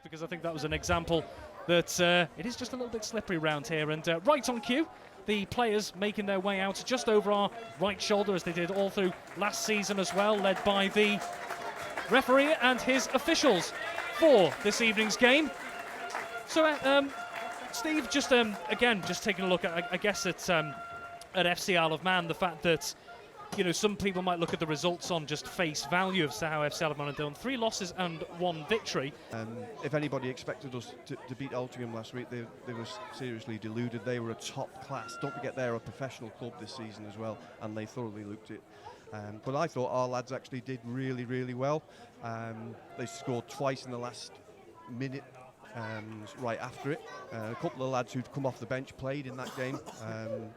because I think that was an example that it is just a little bit slippery around here. And right on cue, the players making their way out just over our right shoulder, as they did all through last season as well, led by the referee and his officials for this evening's game. So, Steve, just again, just taking a look at, I guess, at FC Isle of Man, the fact that, you know, some people might look at the results on just face value of how FC Isle of Man had done. 3 losses and 1 victory. If anybody expected us to beat Altrincham last week, they were seriously deluded. They were a top class. Don't forget, they're a professional club this season as well, and they thoroughly looked it. But I thought our lads actually did really, really well. They scored twice in the last minute. Right after it, a couple of lads who'd come off the bench played in that game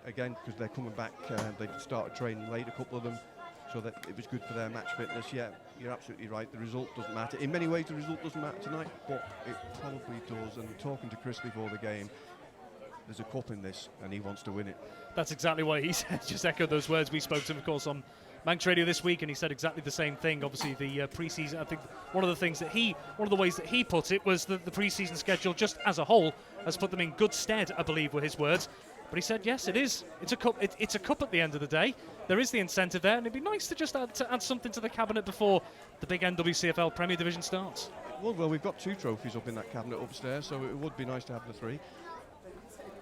again, because they're coming back. They started training late, a couple of them, so that it was good for their match fitness. Yeah, you're absolutely right, the result doesn't matter. In many ways the result doesn't matter tonight, but it probably does. And talking to Chris before the game, there's a cup in this and he wants to win it. That's exactly what he said. Just echoed those words. We spoke to him, of course, on Manx Radio this week, and he said exactly the same thing. Obviously, the pre-season, I think one of the ways that he put it was that the pre-season schedule, just as a whole, has put them in good stead, I believe were his words. But he said, yes, it is. It's a cup. It's a cup at the end of the day. There is the incentive there, and it'd be nice to just add something to the cabinet before the big NWCFL Premier Division starts. Well, we've got 2 trophies up in that cabinet upstairs, so it would be nice to have the 3.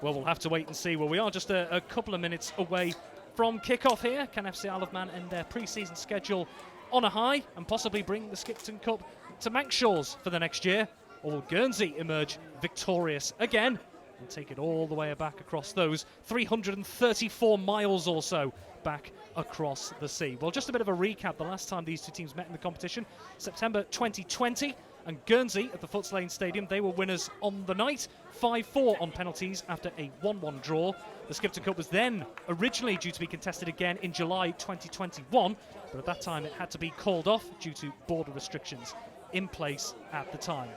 Well, we'll have to wait and see. Well, we are just a couple of minutes away from kick-off here. Can FC Isle of Man end their pre-season schedule on a high and possibly bring the Skipton Cup to Manx shores for the next year? Or will Guernsey emerge victorious again and take it all the way back across those 334 miles or so back across the sea? Well, just a bit of a recap. The last time these 2 teams met in the competition, September 2020, and Guernsey at the Foots Lane Stadium, they were winners on the night, 5-4 on penalties after a 1-1 draw. The Skipton Cup was then originally due to be contested again in July 2021, but at that time it had to be called off due to border restrictions in place at the time.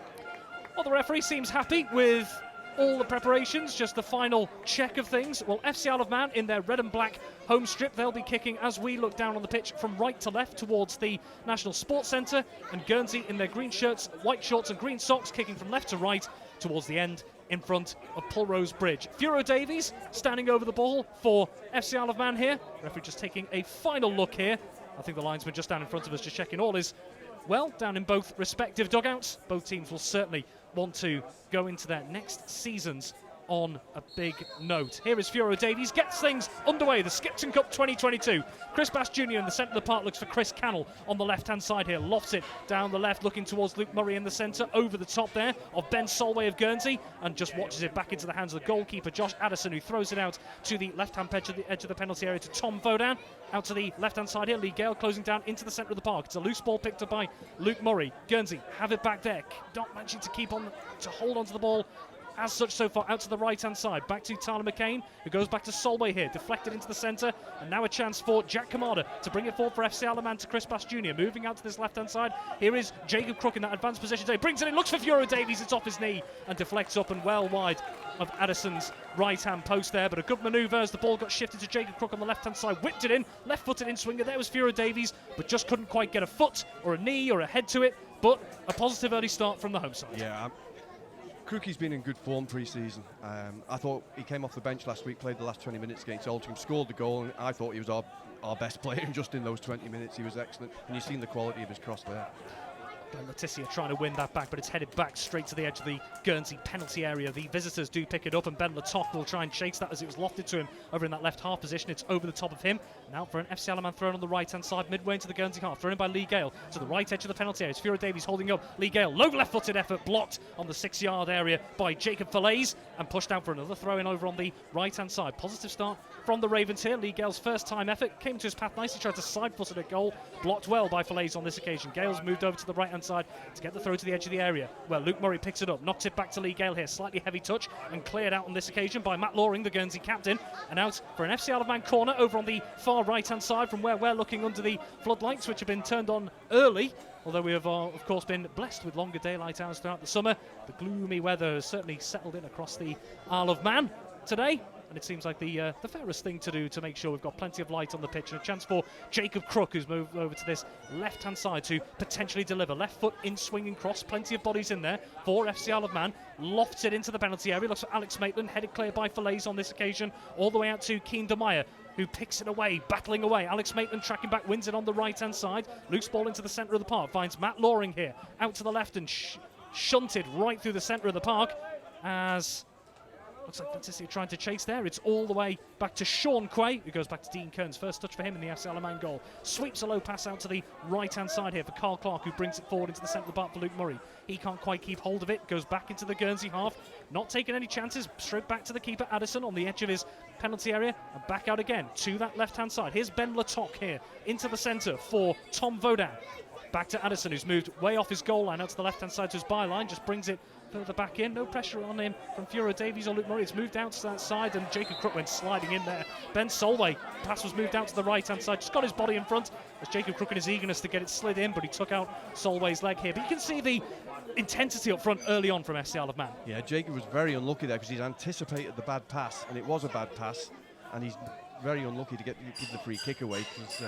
Well, the referee seems happy with all the preparations, just the final check of things. Well, FC Isle of Man in their red and black home strip, they'll be kicking as we look down on the pitch from right to left towards the National Sports Centre, and Guernsey in their green shirts, white shorts and green socks, kicking from left to right towards the end in front of Pulrose Bridge. Furo Davies standing over the ball for FC Isle of Man here. Referee just taking a final look here. I think the linesman just down in front of us just checking all is well down in both respective dugouts. Both teams will certainly want to go into their next seasons on a big note. Here is Furo Davies, gets things underway, the Skipton Cup 2022. Chris Bass Jr. in the centre of the park looks for Chris Cannell on the left-hand side here, lofts it down the left, looking towards Luke Murray in the centre, over the top there of Ben Solway of Guernsey, and just watches it back into the hands of the goalkeeper, Josh Addison, who throws it out to the left-hand edge of the penalty area to Tom Vodan. Out to the left-hand side here, Lee Gale closing down into the centre of the park. It's a loose ball picked up by Luke Murray. Guernsey have it back there, not managing to hold on to the ball as such so far. Out to the right-hand side, back to Tyler McCain, who goes back to Solway here, deflected into the centre, and now a chance for Jack Kamada to bring it forward for FC Isle of Man to Chris Bass Jr. Moving out to this left-hand side, here is Jacob Crook in that advanced position today, brings it in, looks for Furo Davies, it's off his knee, and deflects up and well wide of Addison's right-hand post there, but a good manoeuvre as the ball got shifted to Jacob Crook on the left-hand side, whipped it in, left-footed in swinger, there was Furo Davies, but just couldn't quite get a foot or a knee or a head to it, but a positive early start from the home side. Yeah, Crookie's been in good form pre-season. I thought he came off the bench last week, played the last 20 minutes against Altrincham, scored the goal, and I thought he was our best player just in those 20 minutes. He was excellent, and you've seen the quality of his cross there. And Letitia trying to win that back, but it's headed back straight to the edge of the Guernsey penalty area. The visitors do pick it up, and Ben Latoc will try and chase that as it was lofted to him over in that left half position. It's over the top of him. Now for an FC Isle of Man thrown on the right-hand side, midway into the Guernsey half. Thrown in by Lee Gale to the right edge of the penalty area. It's Furo Davies holding up. Lee Gale, low left-footed effort, blocked on the 6-yard area by Jacob Falaise, and pushed out for another throw-in over on the right-hand side. Positive start from the Ravens here. Lee Gale's first-time effort came to his path nicely, tried to side-foot at a goal, blocked well by Falaise on this occasion. Gale's moved over to the right-hand side to get the throw to the edge of the area, where Luke Murray picks it up, knocks it back to Lee Gale here, slightly heavy touch, and cleared out on this occasion by Matt Loring, the Guernsey captain, and out for an FC Isle of Man corner over on the far right-hand side from where we're looking under the floodlights, which have been turned on early, although we have, of course, been blessed with longer daylight hours throughout the summer. The gloomy weather has certainly settled in across the Isle of Man today, and it seems like the fairest thing to do to make sure we've got plenty of light on the pitch, and a chance for Jacob Crook, who's moved over to this left-hand side to potentially deliver. Left foot in swinging cross, plenty of bodies in there for FC Isle of Man. Lofts it into the penalty area, looks for Alex Maitland, headed clear by Fillets on this occasion, all the way out to Keen de Meyer, who picks it away, battling away. Alex Maitland tracking back, wins it on the right-hand side. Loose ball into the centre of the park, finds Matt Loring here, out to the left and shunted right through the centre of the park, as looks like Fantasy trying to chase there. It's all the way back to Sean Quay, who goes back to Dean Kearns. First touch for him in the FC Isle of Man goal. Sweeps a low pass out to the right-hand side here for Carl Clark, who brings it forward into the centre of the park for Luke Murray. He can't quite keep hold of it. Goes back into the Guernsey half. Not taking any chances. Straight back to the keeper, Addison, on the edge of his penalty area. And back out again to that left-hand side. Here's Ben Latoc here into the centre for Tom Vaudin. Back to Addison, who's moved way off his goal line out to the left-hand side to his byline. Just brings it further back in. No pressure on him from Furo Davies or Luke Murray. It's moved out to that side, and Jacob Crook went sliding in there. Ben Solway, pass was moved out to the right-hand side. Just got his body in front as Jacob Crook in his eagerness to get it slid in, but he took out Solway's leg here. But you can see the intensity up front early on from FC Isle of Man. Yeah, Jacob was very unlucky there because he's anticipated the bad pass, and it was a bad pass, and he's very unlucky to give the free kick away because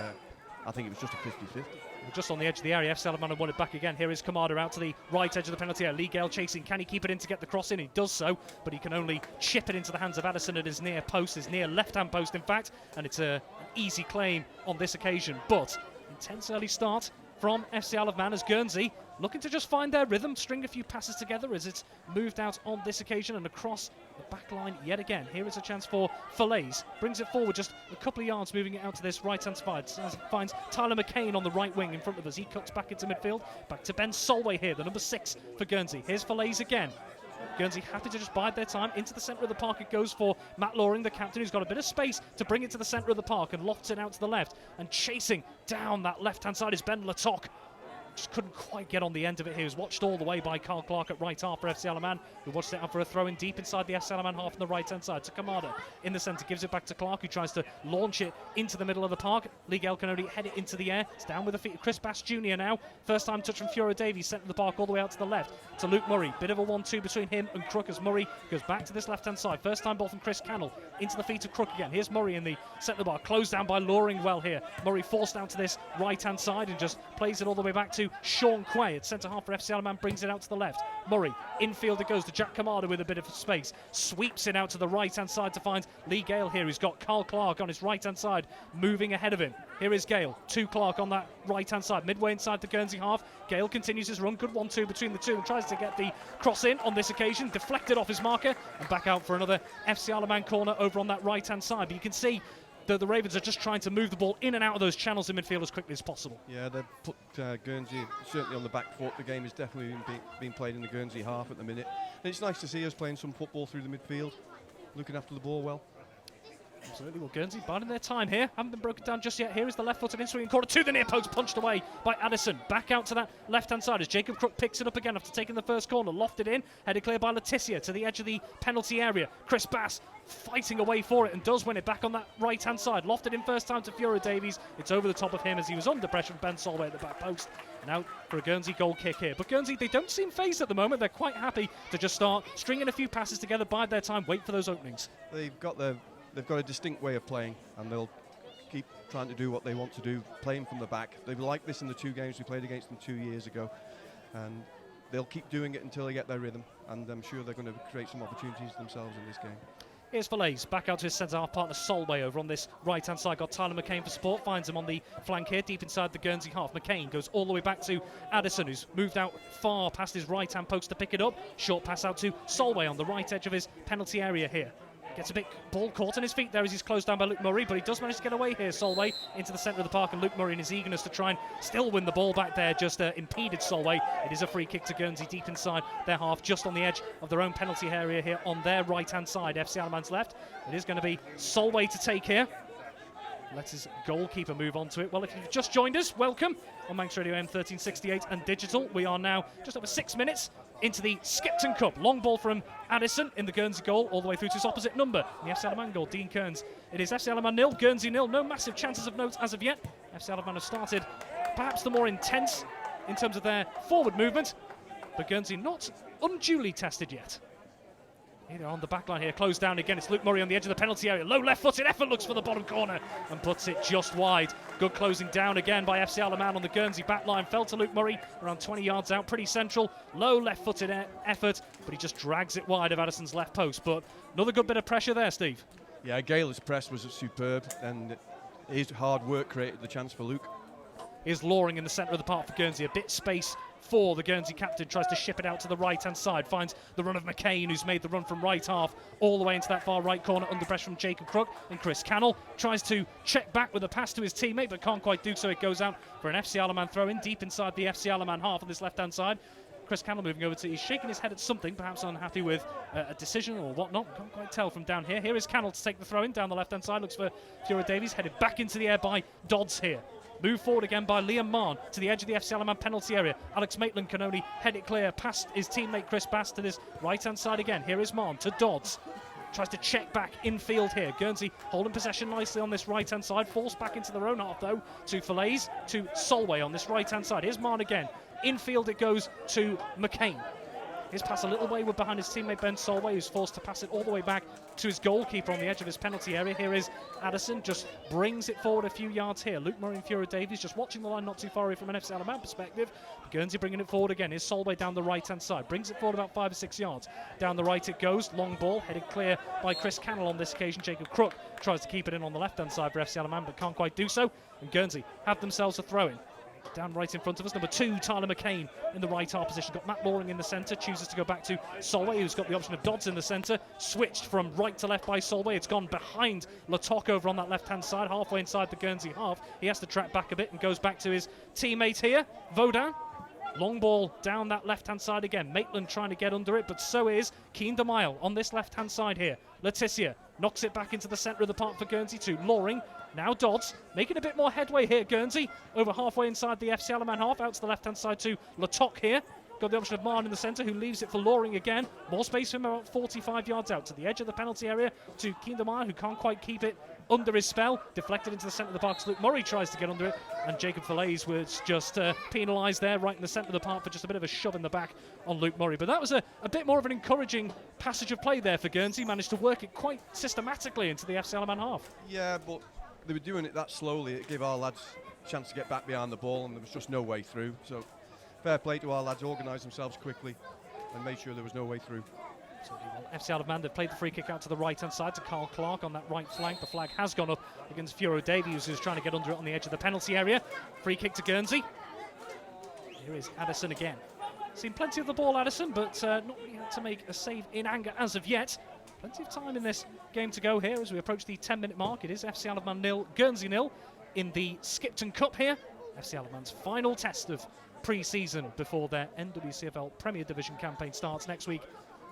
I think it was just a 50-50. Just on the edge of the area, FC Isle of Man have won it back again. Here is Kamada out to the right edge of the penalty area. Lee Gale chasing. Can he keep it in to get the cross in? He does so, but he can only chip it into the hands of Addison at his near post, his near left-hand post, in fact. And it's an easy claim on this occasion. But intense early start from FC Isle of Man as Guernsey looking to just find their rhythm, string a few passes together as it's moved out on this occasion and across the back line yet again. Here is a chance for Fillets. Brings it forward just a couple of yards, moving it out to this right-hand side. Finds Tyler McCain on the right wing in front of us. He cuts back into midfield. Back to Ben Solway here, the number 6 for Guernsey. Here's Fillets again. Guernsey happy to just bide their time. Into the centre of the park it goes for Matt Loring, the captain, who's got a bit of space to bring it to the centre of the park and lofts it out to the left. And chasing down that left-hand side is Ben Latoc. Just couldn't quite get on the end of it. He was watched all the way by Carl Clark at right half for FC Isle of Man, who watched it out for a throw in deep inside the FC Isle of Man half on the right-hand side to Kamada. In the centre, gives it back to Clark, who tries to launch it into the middle of the park. Lee Gale can only head it into the air. It's down with the feet of Chris Bass Jr. now. First time touch from Furo Davies, centre of the park all the way out to the left to Luke Murray. Bit of a 1-2 between him and Crook as Murray goes back to this left-hand side. First time ball from Chris Cannell into the feet of Crook again. Here's Murray in the centre of the park, closed down by Loring well here. Murray forced down to this right-hand side and just plays it all the way back to Sean Quay. At centre half for FC Isle of Man, brings it out to the left. Murray, infield it goes to Jack Kamada with a bit of space. Sweeps it out to the right-hand side to find Lee Gale here. He's got Carl Clark on his right-hand side, moving ahead of him. Here is Gale, to Clark on that right-hand side, midway inside the Guernsey half. Gale continues his run, good 1-2 between the two, and tries to get the cross in on this occasion. Deflected off his marker, and back out for another FC Isle of Man corner over on that right-hand side. But you can see the Ravens are just trying to move the ball in and out of those channels in midfield as quickly as possible. Yeah, they've put Guernsey certainly on the back foot. The game is definitely being played in the Guernsey half at the minute. And it's nice to see us playing some football through the midfield, looking after the ball well. Absolutely. Well, Guernsey biding their time here. Haven't been broken down just yet. Here is the left-footed in-swinging corner to the near post, punched away by Addison. Back out to that left-hand side as Jacob Crook picks it up again after taking the first corner. Lofted in, headed clear by Letitia to the edge of the penalty area. Chris Bass fighting away for it and does win it back on that right-hand side. Lofted in first time to Furo Davies. It's over the top of him as he was under pressure from Ben Solway at the back post. And out for a Guernsey goal kick here. But Guernsey, they don't seem phased at the moment. They're quite happy to just start stringing a few passes together, bide their time, wait for those openings. They've got a distinct way of playing, and they'll keep trying to do what they want to do, playing from the back. They've liked this in the 2 games we played against them 2 years ago, and they'll keep doing it until they get their rhythm, and I'm sure they're going to create some opportunities themselves in this game. Here's Fillets, back out to his centre-half partner Solway over on this right-hand side. Got Tyler McCain for support, finds him on the flank here, deep inside the Guernsey half. McCain goes all the way back to Addison, who's moved out far past his right-hand post to pick it up. Short pass out to Solway on the right edge of his penalty area here. Gets a bit ball caught on his feet there as he's closed down by Luke Murray, but he does manage to get away here, Solway, into the centre of the park, and Luke Murray in his eagerness to try and still win the ball back there just impeded Solway. It is a free kick to Guernsey deep inside their half, just on the edge of their own penalty area here on their right-hand side. FC Isle of Man's left. It is going to be Solway to take here. Let his goalkeeper move on to it. Well, if you've just joined us, welcome on Manx Radio AM 1368 and digital. We are now just over 6 minutes into the Skipton Cup. Long ball from Addison in the Guernsey goal, all the way through to his opposite number. In the FC Isle of Man goal, Dean Kearns. It is FC Isle of Man 0, Guernsey 0. No massive chances of note as of yet. FC Isle of Man have started perhaps the more intense in terms of their forward movement, but Guernsey not unduly tested yet. Here they are on the back line here, closed down again. It's Luke Murray on the edge of the penalty area. Low left-footed effort, looks for the bottom corner and puts it just wide. Good closing down again by FC Alaman on the Guernsey back line. Fell to Luke Murray, around 20 yards out, pretty central. Low left-footed effort, but he just drags it wide of Addison's left post. But another good bit of pressure there, Steve. Yeah, Gail's press was superb, and his hard work created the chance for Luke. Here's Loring in the centre of the park for Guernsey. A bit space for the Guernsey captain. Tries to ship it out to the right-hand side. Finds the run of McCain, who's made the run from right half all the way into that far right corner under pressure from Jacob Crook. And Chris Cannell tries to check back with a pass to his teammate, but can't quite do so. It goes out for an FC Alaman throw-in deep inside the FC Alaman half on this left-hand side. Chris Cannell moving over to, he's shaking his head at something, perhaps unhappy with a decision or whatnot. Can't quite tell from down here. Here is Cannell to take the throw-in down the left-hand side. Looks for Fiora Davies, headed back into the air by Dodds here. Move forward again by Liam Marn to the edge of the FC Alaman penalty area. Alex Maitland can only head it clear past his teammate Chris Bass to this right-hand side again. Here is Marn to Dodds. Tries to check back infield here. Guernsey holding possession nicely on this right-hand side. Forced back into their own half, though, to Falaise, to Solway on this right-hand side. Here's Marn again. Infield it goes to McCain. His pass a little wayward behind his teammate Ben Solway, who's forced to pass it all the way back to his goalkeeper on the edge of his penalty area. Here is Addison, just brings it forward a few yards here. Luke Murray and Fiora Davies just watching the line not too far away from an FC Alaman perspective. Guernsey bringing it forward again. Here's Solway down the right-hand side. Brings it forward about 5 or 6 yards. Down the right it goes. Long ball, headed clear by Chris Cannell on this occasion. Jacob Crook tries to keep it in on the left-hand side for FC Alaman, but can't quite do so. And Guernsey have themselves a throw-in. Down right in front of us, number 2, Tyler McCain in the right half position. Got Matt Loring in the centre, chooses to go back to Solway, who's got the option of Dodds in the centre. Switched from right to left by Solway. It's gone behind Latok over on that left-hand side, halfway inside the Guernsey half. He has to track back a bit and goes back to his teammate here, Vaudin. Long ball down that left-hand side again. Maitland trying to get under it, but so is Keen de Mile on this left-hand side here. Letitia knocks it back into the centre of the park for Guernsey to Loring. Now Dodds making a bit more headway here. Guernsey over halfway inside the FC Alaman half, out to the left-hand side to Latok here. Got the option of Marn in the centre, who leaves it for Loring again. More space for him, about 45 yards out to the edge of the penalty area to Keen de Mile, who can't quite keep it under his spell. Deflected into the centre of the park. Luke Murray tries to get under it, and Jacob Falaise was just penalised there right in the centre of the park for just a bit of a shove in the back on Luke Murray. But that was a bit more of an encouraging passage of play there for Guernsey. Managed to work it quite systematically into the FC Alaman half. Yeah, but they were doing it that slowly. It gave our lads a chance to get back behind the ball, and there was just no way through. So fair play to our lads, organised themselves quickly and made sure there was no way through. FC Alaman, they've played the free kick out to the right-hand side to Carl Clark on that right flank. The flag has gone up against Fiora Davies, who's trying to get under it on the edge of the penalty area. Free kick to Guernsey. Here is Addison again. Seen plenty of the ball, Addison, but not really had to make a save in anger as of yet. Plenty of time in this game to go here as we approach the 10-minute mark. It is FC Alaman 0, Guernsey 0 in the Skipton Cup here. FC Alaman's final test of pre-season before their NWCFL Premier Division campaign starts next week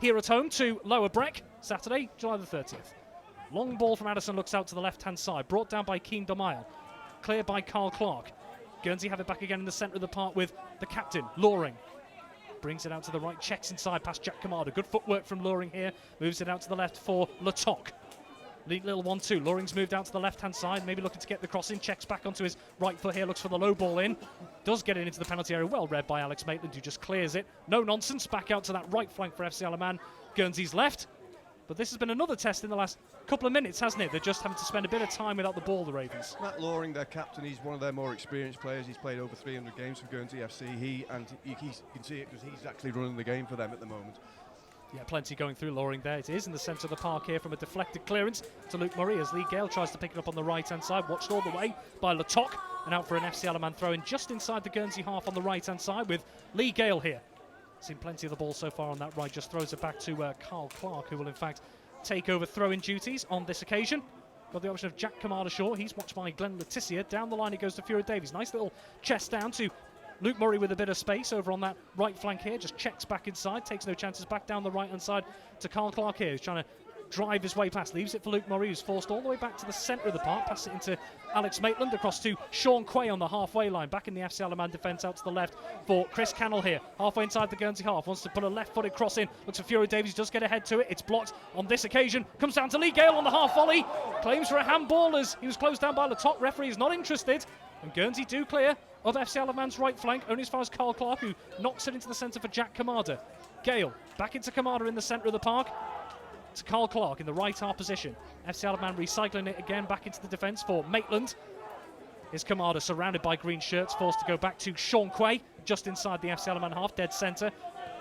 here at home to Lower Breck, Saturday, July the 30th. Long ball from Addison, looks out to the left-hand side, brought down by Keen de Mile. Cleared by Carl Clark. Guernsey have it back again in the centre of the park with the captain, Loring. Brings it out to the right, checks inside past Jack Kamada. Good footwork from Loring here. Moves it out to the left for Latok. Little 1-2. Loring's moved out to the left-hand side, maybe looking to get the cross in. Checks back onto his right foot here, looks for the low ball in. Does get it into the penalty area. Well read by Alex Maitland, who just clears it. No nonsense. Back out to that right flank for FC Alaman. Guernsey's left. But this has been another test in the last couple of minutes, hasn't it? They're just having to spend a bit of time without the ball, the Ravens. Matt Loring, their captain, he's one of their more experienced players. He's played over 300 games for Guernsey FC. You can see it because he's actually running the game for them at the moment. Yeah, plenty going through Loring there. It is in the centre of the park here from a deflected clearance to Luke Murray as Lee Gale tries to pick it up on the right-hand side. Watched all the way by Latok and out for an FC Alaman throw-in just inside the Guernsey half on the right-hand side with Lee Gale here. Seen plenty of the ball so far on that right. Just throws it back to Carl Clark, who will in fact take over throw-in duties on this occasion. Got the option of Jack Kamada short. He's watched by Glenn Letitia. Down the line it goes to Fiora Davies. Nice little chest down to Luke Murray with a bit of space over on that right flank here. Just checks back inside, takes no chances, back down the right-hand side to Carl Clark here, who's trying to drive his way past. Leaves it for Luke Murray, who's forced all the way back to the centre of the park. Passes it into Alex Maitland, across to Sean Quay on the halfway line. Back in the FC Alaman defence out to the left for Chris Cannell here. Halfway inside the Guernsey half. Wants to put a left-footed cross in. Looks for Fiora Davies, does get ahead to it. It's blocked on this occasion. Comes down to Lee Gale on the half volley. Claims for a handball as he was closed down by the top. Referee is not interested. And Guernsey do clear of FC Alaman's right flank, only as far as Carl Clark, who knocks it into the centre for Jack Kamada. Gale back into Kamada in the centre of the park. to Carl Clark in the right half position. FC Isle of Man recycling it again back into the defence for Maitland. Is Kamada surrounded by green shirts, forced to go back to Sean Quay, just inside the FC Isle of Man half, dead centre.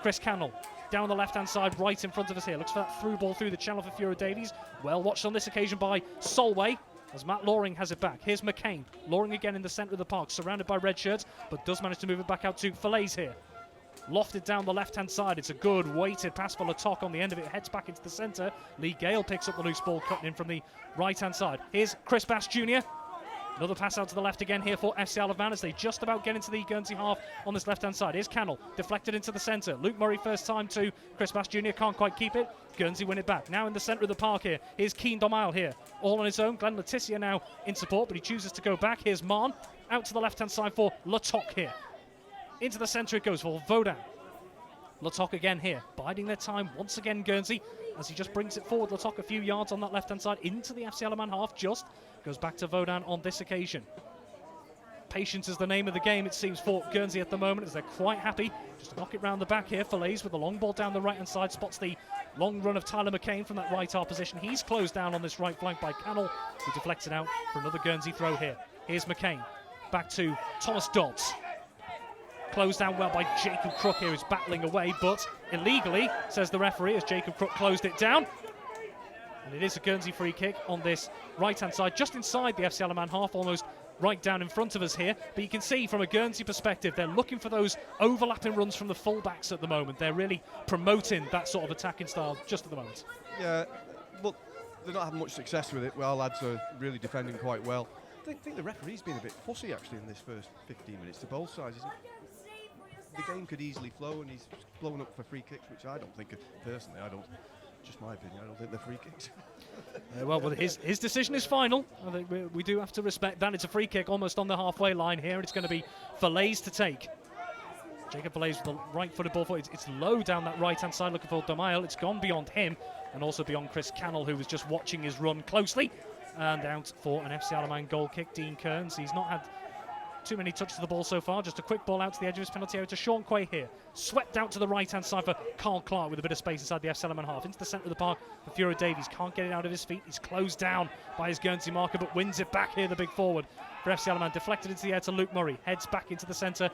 Chris Cannell down the left-hand side, right in front of us here. Looks for that through ball through the channel for Furo Davies. Well watched on this occasion by Solway, as Matt Loring has it back. Here's McCain. Loring again in the centre of the park, surrounded by red shirts, but does manage to move it back out to Fillets here. Lofted down the left-hand side. It's a good weighted pass for Latok on the end of it. Heads back into the centre. Lee Gale picks up the loose ball, cutting in from the right-hand side. Here's Chris Bass Jr. Another pass out to the left again here for FC Isle of Man as they just about get into the Guernsey half on this left-hand side. Here's Cannell, deflected into the centre. Luke Murray first time to Chris Bass Jr. Can't quite keep it. Guernsey win it back. Now in the centre of the park here. Here's Keen Domail here. All on his own. Glenn Letitia now in support, but he chooses to go back. Here's Marn. Out to the left-hand side for Latok here. Into the centre it goes for Vaudan. Latok again here. Biding their time once again, Guernsey, as he just brings it forward. Latok a few yards on that left-hand side into the FC Isle of Man half. Just goes back to Vaudan on this occasion. Patience is the name of the game, it seems, for Guernsey at the moment, as they're quite happy just to knock it round the back here. Fillets with the long ball down the right-hand side, spots the long run of Tyler McCain from that right half position. He's closed down on this right flank by Cannell, who deflects it out for another Guernsey throw here. Here's McCain, back to Thomas Dodds. Closed down well by Jacob Crook here, who's battling away, but illegally, says the referee, as Jacob Crook closed it down. And it is a Guernsey free kick on this right-hand side, just inside the FC Isle of Man half, almost right down in front of us here. But you can see from a Guernsey perspective, they're looking for those overlapping runs from the fullbacks at the moment. They're really promoting that sort of attacking style just at the moment. Yeah, but they're not having much success with it. Well, lads are really defending quite well. I think the referee's been a bit fussy actually in this first 15 minutes to both sides. The game could easily flow, and he's blowing up for free kicks, which I don't think, personally, I don't. Just my opinion, I don't think they're free kicks. Well, his decision is final. I think we do have to respect that. It's a free kick almost on the halfway line here. It's going to be Fillets to take. Jacob Fillets with the right-footed ball. It's low down that right-hand side looking for Domail. It's gone beyond him and also beyond Chris Cannell, who was just watching his run closely. And out for an FC Isle of Man goal kick, Dean Kearns. He's not had too many touches of the ball so far. Just a quick ball out to the edge of his penalty area to Sean Quay here. Swept out to the right-hand side for Carl Clark with a bit of space inside the FC Isle of Man half. Into the centre of the park for Furo Davies. Can't get it out of his feet. He's closed down by his Guernsey marker, but wins it back here, the big forward for FC Isle of Man. Deflected into the air to Luke Murray. Heads back into the centre.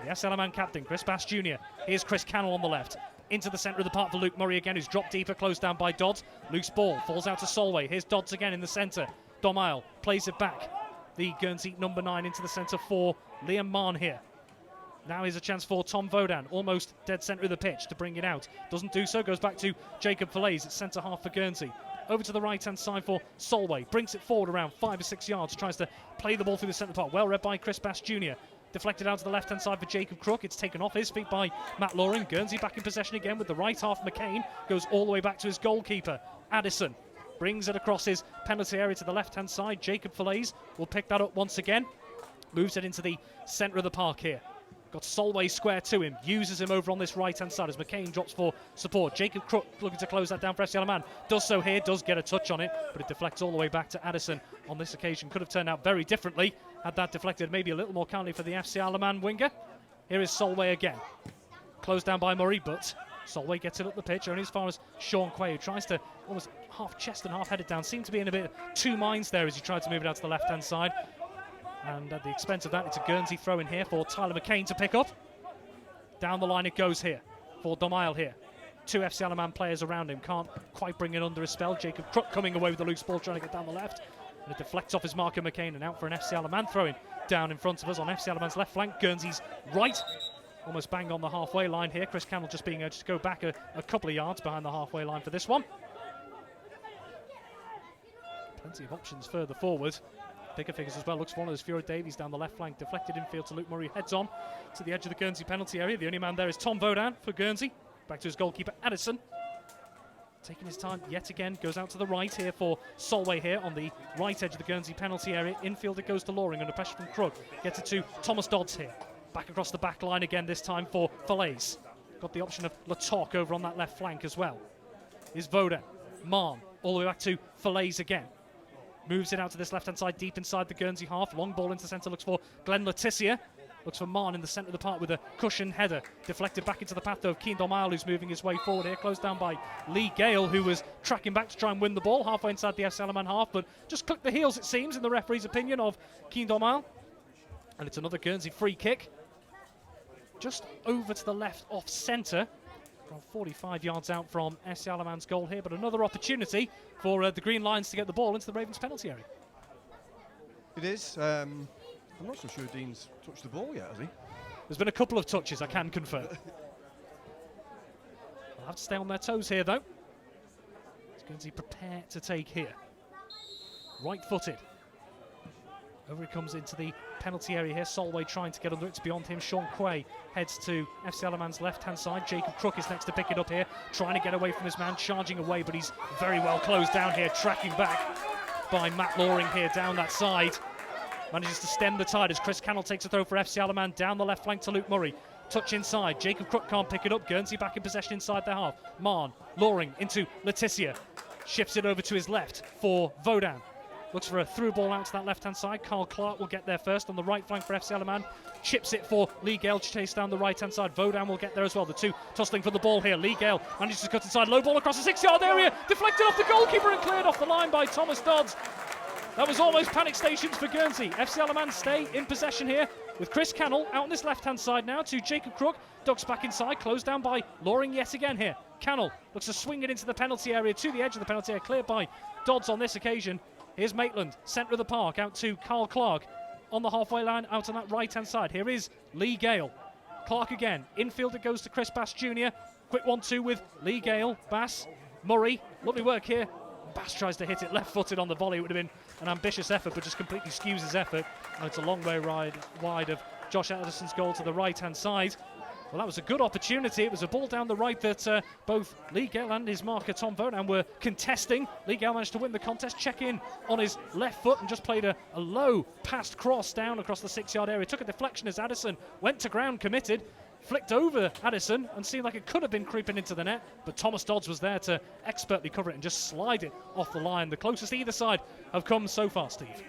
The FC Isle of Man captain, Chris Bass Jr. Here's Chris Cannell on the left. Into the centre of the park for Luke Murray again, who's dropped deeper, closed down by Dodds. Loose ball falls out to Solway. Here's Dodds again in the centre. Domail plays it back. The Guernsey number 9 into the centre for Liam Marn here. Now here's a chance for Tom Vaudan, almost dead centre of the pitch, to bring it out. Doesn't do so, goes back to Jacob Fillets at centre half for Guernsey. Over to the right-hand side for Solway, brings it forward around 5 or 6 yards, tries to play the ball through the centre part. Well read by Chris Bass Jr. Deflected out to the left-hand side for Jacob Crook. It's taken off his feet by Matt Loring. Guernsey back in possession again with the right half. McCain goes all the way back to his goalkeeper, Addison. Brings it across his penalty area to the left-hand side. Jacob Fillets will pick that up once again. Moves it into the centre of the park here. Got Solway square to him. Uses him over on this right-hand side as McCain drops for support. Jacob Crook looking to close that down for FC Isle of Man. Does so here. Does get a touch on it, but it deflects all the way back to Addison on this occasion. Could have turned out very differently had that deflected maybe a little more kindly for the FC Isle of Man winger. Here is Solway again. Closed down by Murray, but Solway gets it up the pitch only as far as Sean Quay, who tries to almost half chest and half headed down. Seemed to be in a bit two minds there as he tried to move it out to the left-hand side. And at the expense of that, it's a Guernsey throw in here for Tyler McCain to pick up. Down the line it goes here for Domail here. 2 FC Isle of Man players around him. Can't quite bring it under his spell. Jacob Crook coming away with the loose ball, trying to get down the left. And it deflects off his marker, McCain, and out for an FC Isle of Man throw in down in front of us on FC Isle of Man's left flank. Guernsey's right. Almost bang on the halfway line here. Chris Cannell just being urged to go back a couple of yards behind the halfway line for this one. Plenty of options further forward. Bigger figures as well. Looks for one of those Furo Davies down the left flank. Deflected infield to Luke Murray. Heads on to the edge of the Guernsey penalty area. The only man there is Tom Vaudan for Guernsey. Back to his goalkeeper, Addison. Taking his time yet again. Goes out to the right here for Solway here on the right edge of the Guernsey penalty area. Infield it goes to Loring under pressure from Crook. Gets it to Thomas Dodds here. Back across the back line again, this time for Fillets. Got the option of Latok over on that left flank as well. Is Vaudan. Marn all the way back to Fillets again. Moves it out to this left-hand side, deep inside the Guernsey half. Long ball into centre, looks for Glenn Letitia. Looks for Marn in the centre of the park with a cushion header. Deflected back into the path of Keane Doyle, who's moving his way forward here. Closed down by Lee Gale, who was tracking back to try and win the ball halfway inside the FC Alaman half, but just clipped the heels, it seems, in the referee's opinion, of Keane Doyle. And it's another Guernsey free kick. Just over to the left off centre. From 45 yards out from FC Alaman's goal here, but another opportunity for the Green Lions to get the ball into the Ravens' penalty area. It is. I'm not so sure Dean's touched the ball yet, has he? There's been a couple of touches, I can confirm. They'll have to stay on their toes here, though. It's Guernsey prepared to take here. Right-footed. Over he comes into the penalty area here. Solway trying to get under it. It's beyond him. Sean Quay heads to FC Alaman's left-hand side. Jacob Crook is next to pick it up here. Trying to get away from his man. Charging away, but he's very well closed down here. Tracking back by Matt Loring here down that side. Manages to stem the tide as Chris Cannell takes a throw for FC Alaman. Down the left flank to Luke Murray. Touch inside. Jacob Crook can't pick it up. Guernsey back in possession inside their half. Marn, Loring into Letitia. Shifts it over to his left for Vaudan. Looks for a through ball out to that left-hand side. Carl Clark will get there first on the right flank for FC Alaman. Chips it for Lee Gale to chase down the right-hand side. Vaudan will get there as well. The two tussling for the ball here. Lee Gale manages to cut inside. Low ball across the 6-yard area. Deflected off the goalkeeper and cleared off the line by Thomas Dodds. That was almost panic stations for Guernsey. FC Alaman stay in possession here with Chris Cannell out on this left-hand side now to Jacob Crook. Ducks back inside, closed down by Loring yet again here. Cannell looks to swing it into the penalty area, to the edge of the penalty area, cleared by Dodds on this occasion. Here's Maitland, centre of the park, out to Carl Clark. On the halfway line, out on that right-hand side. Here is Lee Gale. Clark again. Infield it goes to Chris Bass Jr. Quick 1-2 with Lee Gale, Bass, Murray. Lovely work here. Bass tries to hit it left-footed on the volley. It would have been an ambitious effort, but just completely skews his effort. And it's a long way wide of Josh Addison's goal to the right-hand side. Well, that was a good opportunity. It was a ball down the right that both Lee Gale and his marker Tom Vaudan were contesting. Lee Gale managed to win the contest, check in on his left foot and just played a low passed cross down across the 6-yard area. Took a deflection as Addison went to ground committed. Flicked over Addison and seemed like it could have been creeping into the net, but Thomas Dodds was there to expertly cover it and just slide it off the line. The closest either side have come so far, Steve.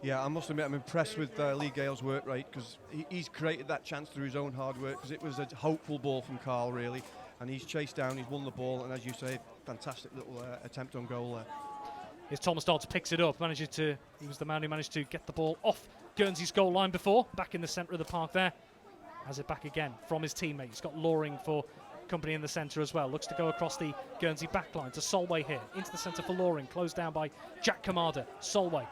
Yeah, I must admit I'm impressed with Lee Gale's work rate, because he's created that chance through his own hard work, because it was a hopeful ball from Carl really, and he's chased down, he's won the ball, and as you say, fantastic little attempt on goal there. Here's Thomas Dodds, picks it up, he was the man who managed to get the ball off Guernsey's goal line before, back in the centre of the park there. Has it back again from his teammate. He's got Loring for company in the centre as well. Looks to go across the Guernsey backline to Solway here. Into the centre for Loring. Closed down by Jack Kamada. Solway.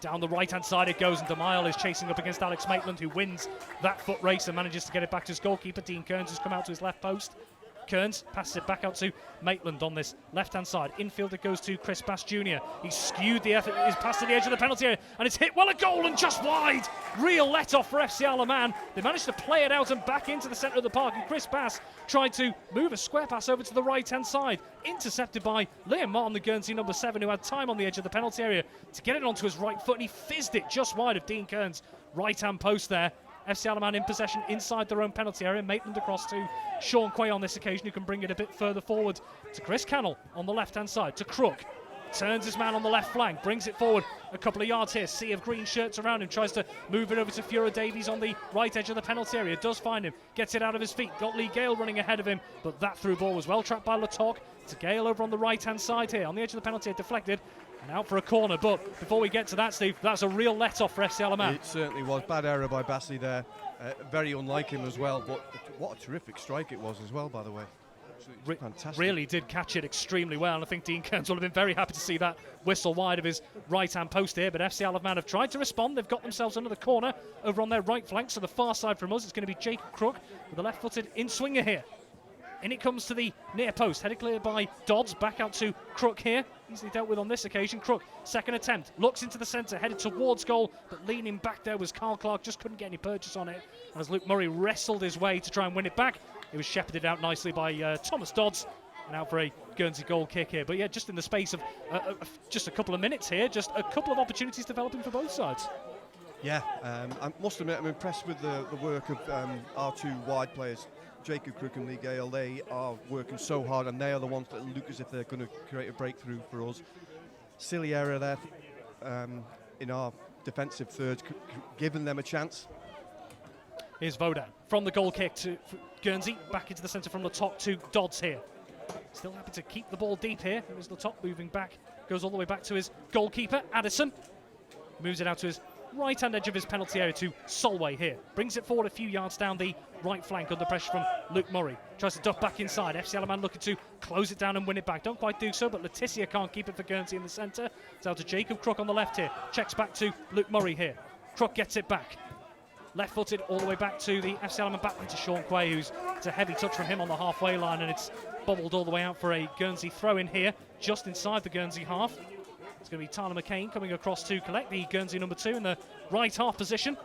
Down the right-hand side it goes, and DeMille is chasing up against Alex Maitland, who wins that foot race and manages to get it back to his goalkeeper. Dean Kearns has come out to his left post. Kearns passes it back out to Maitland on this left-hand side. Infield it goes to Chris Bass Jr. He's skewed the effort, is passed to the edge of the penalty area, and it's hit well, a goal and just wide. Real let-off for FC Alaman. They managed to play it out and back into the centre of the park, and Chris Bass tried to move a square pass over to the right-hand side. Intercepted by Liam Martin, the Guernsey number 7, who had time on the edge of the penalty area to get it onto his right foot, and he fizzed it just wide of Dean Kearns' right-hand post there. FC Alaman in possession inside their own penalty area. Maitland across to Sean Quay on this occasion, who can bring it a bit further forward to Chris Cannell on the left-hand side, to Crook. Turns his man on the left flank, brings it forward a couple of yards here. Sea of green shirts around him, tries to move it over to Fura Davies on the right edge of the penalty area. Does find him, gets it out of his feet. Got Lee Gale running ahead of him, but that through ball was well trapped by Latok. To Gale over on the right-hand side here, on the edge of the penalty area, deflected. And out for a corner, but before we get to that, Steve, that's a real let-off for FC Alaman. It certainly was. Bad error by Bassey there. Very unlike him as well, but what a terrific strike it was as well, by the way. Fantastic. Really did catch it extremely well, and I think Dean Kearns will have been very happy to see that whistle wide of his right-hand post here, but FC Alaman have tried to respond. They've got themselves another corner over on their right flank, so the far side from us, it's going to be Jacob Crook with a left-footed in-swinger here. In it comes to the near post, headed clear by Dodds, back out to Crook here. Easily dealt with on this occasion. Crook, second attempt, looks into the centre, headed towards goal, but leaning back there was Carl Clark, just couldn't get any purchase on it. And as Luke Murray wrestled his way to try and win it back, it was shepherded out nicely by Thomas Dodds, and out for a Guernsey goal kick here. But yeah, just in the space of just a couple of minutes here, just a couple of opportunities developing for both sides. Yeah, I must admit I'm impressed with the work of our two wide players. Jacob Crook and Lee Gale, they are working so hard, and they are the ones that look as if they're going to create a breakthrough for us. Silly error there in our defensive third, giving them a chance. Here's Vodan from the goal kick to Guernsey, back into the centre from the top to Dodds here. Still happy to keep the ball deep here. Here's the top moving back, goes all the way back to his goalkeeper, Addison. Moves it out to his right-hand edge of his penalty area to Solway here. Brings it forward a few yards down the right flank under pressure from Luke Murray. Tries to duck back inside. FC Alaman looking to close it down and win it back. Don't quite do so, but Letitia can't keep it for Guernsey in the centre. It's out to Jacob Crook on the left here. Checks back to Luke Murray here. Crook gets it back. Left-footed all the way back to the FC Alaman backline to Sean Quay, who's it's a heavy touch from him on the halfway line, and it's bobbled all the way out for a Guernsey throw-in here, just inside the Guernsey half. It's going to be Tyler McCain coming across to collect the Guernsey number 2 in the right half position.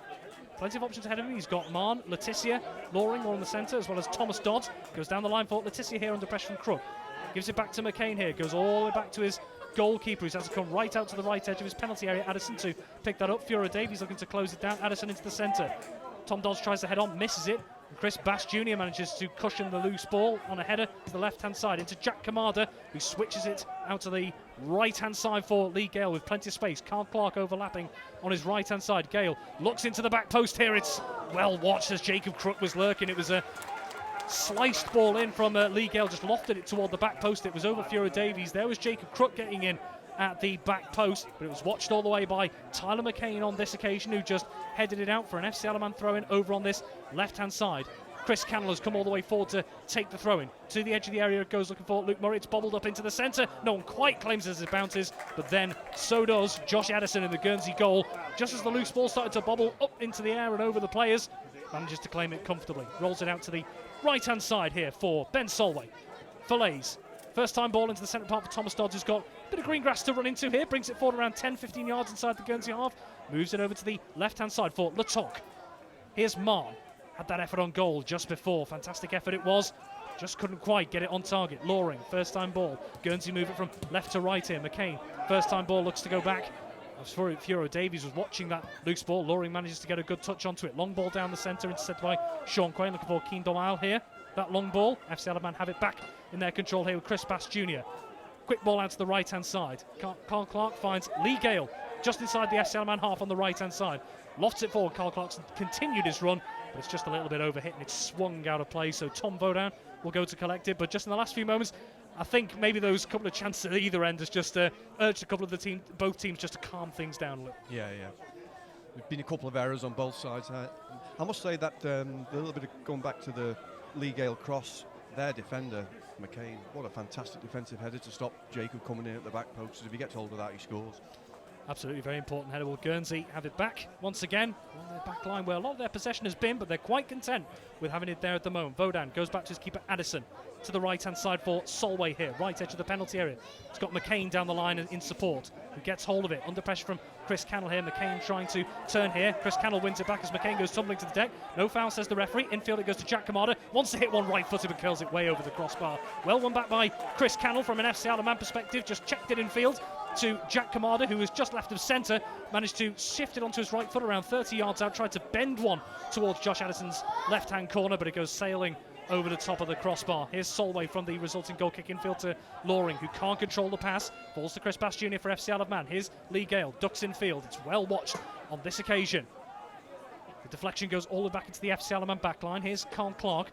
Plenty of options ahead of him. He's got Marn, Letitia, Loring all in the centre, as well as Thomas Dodds. Goes down the line for Letitia here under pressure from Crook. Gives it back to McCain here. Goes all the way back to his goalkeeper, who's had to come right out to the right edge of his penalty area. Addison to pick that up. Fiora Davies looking to close it down. Addison into the centre. Tom Dodds tries to head on, misses it. And Chris Bass Jr. manages to cushion the loose ball on a header to the left-hand side into Jack Kamada, who switches it out to the right-hand side for Lee Gale with plenty of space. Carl Clark overlapping on his right-hand side. Gale looks into the back post here. It's well watched as Jacob Crook was lurking. It was a sliced ball in from Lee Gale, just lofted it toward the back post. It was over Fiora Davies. There was Jacob Crook getting in at the back post, but it was watched all the way by Tyler McCain on this occasion, who just headed it out for an FC Alaman throw-in over on this left-hand side. Chris Cannell has come all the way forward to take the throw-in. To the edge of the area it goes, looking for Luke Murray. It's bobbled up into the centre. No one quite claims it as it bounces, but then so does Josh Addison in the Guernsey goal. Just as the loose ball started to bobble up into the air and over the players, manages to claim it comfortably. Rolls it out to the right-hand side here for Ben Solway. Fillets. First time ball into the centre part for Thomas Dodds, who's got a bit of green grass to run into here. Brings it forward around 10-15 yards inside the Guernsey half. Moves it over to the left-hand side for Latok. Here's Marn. Had that effort on goal just before. Fantastic effort it was. Just couldn't quite get it on target. Loring, first time ball. Guernsey move it from left to right here. McCain, first time ball, looks to go back. Fiora Davies was watching that loose ball. Loring manages to get a good touch onto it. Long ball down the centre, intercepted by Sean Quay. Looking for Keen Doyle here. That long ball. FC Alaman have it back in their control here with Chris Bass Jr. Quick ball out to the right-hand side. Carl Clark finds Lee Gale just inside the FC Alaman half on the right-hand side. Lofts it forward. Carl Clarkson continued his run, but it's just a little bit overhit and it's swung out of play. So Tom Vodan will go to collect it. But just in the last few moments, I think maybe those couple of chances at either end has just urged a couple of both teams just to calm things down a little. Yeah. There's been a couple of errors on both sides. I must say that a little bit of going back to the Lee Gale cross, their defender, McCain, what a fantastic defensive header to stop Jacob coming in at the back post. If he gets hold of that, he scores. Absolutely very important header. Will Guernsey have it back once again on their back line where a lot of their possession has been, but they're quite content with having it there at the moment. Vodan goes back to his keeper Addison to the right-hand side for Solway here, right edge of the penalty area. It's got McCain down the line in support, who gets hold of it under pressure from Chris Cannell here. McCain trying to turn here. Chris Cannell wins it back as McCain goes tumbling to the deck. No foul, says the referee. Infield it goes to Jack Kamada. Wants to hit one right-footed but curls it way over the crossbar. Well won back by Chris Cannell from an FC Alaman perspective. Just checked it in field to Jack Kamada, who was just left of centre. Managed to shift it onto his right foot around 30 yards out. Tried to bend one towards Josh Addison's left-hand corner, but it goes sailing over the top of the crossbar. Here's Solway from the resulting goal kick infield to Loring, who can't control the pass. Falls to Chris Bass Jr. for FC Alaman. Here's Lee Gale, ducks infield. It's well watched on this occasion. The deflection goes all the way back into the FC Alaman backline. Here's Carl Clark,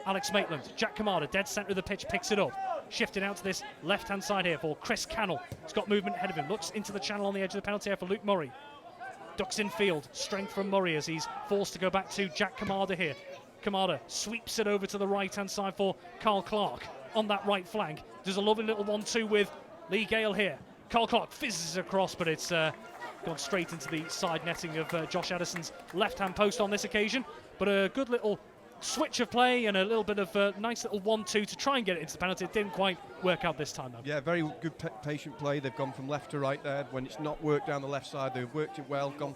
Alex Maitland, Jack Kamada, dead centre of the pitch, picks it up. Shifted out to this left-hand side here for Chris Cannell. He's got movement ahead of him. Looks into the channel on the edge of the penalty area for Luke Murray. Ducks infield. Strength from Murray as he's forced to go back to Jack Kamada here. Kamada sweeps it over to the right-hand side for Carl Clark on that right flank. Does a lovely little 1-2 with Lee Gale here. Carl Clark fizzes across, but it's gone straight into the side netting of Josh Addison's left-hand post on this occasion. But a good little switch of play and a little bit of a nice little 1-2 to try and get it into the penalty. It didn't quite work out this time, though. Yeah, very good patient play. They've gone from left to right there. When it's not worked down the left side, they've worked it well, gone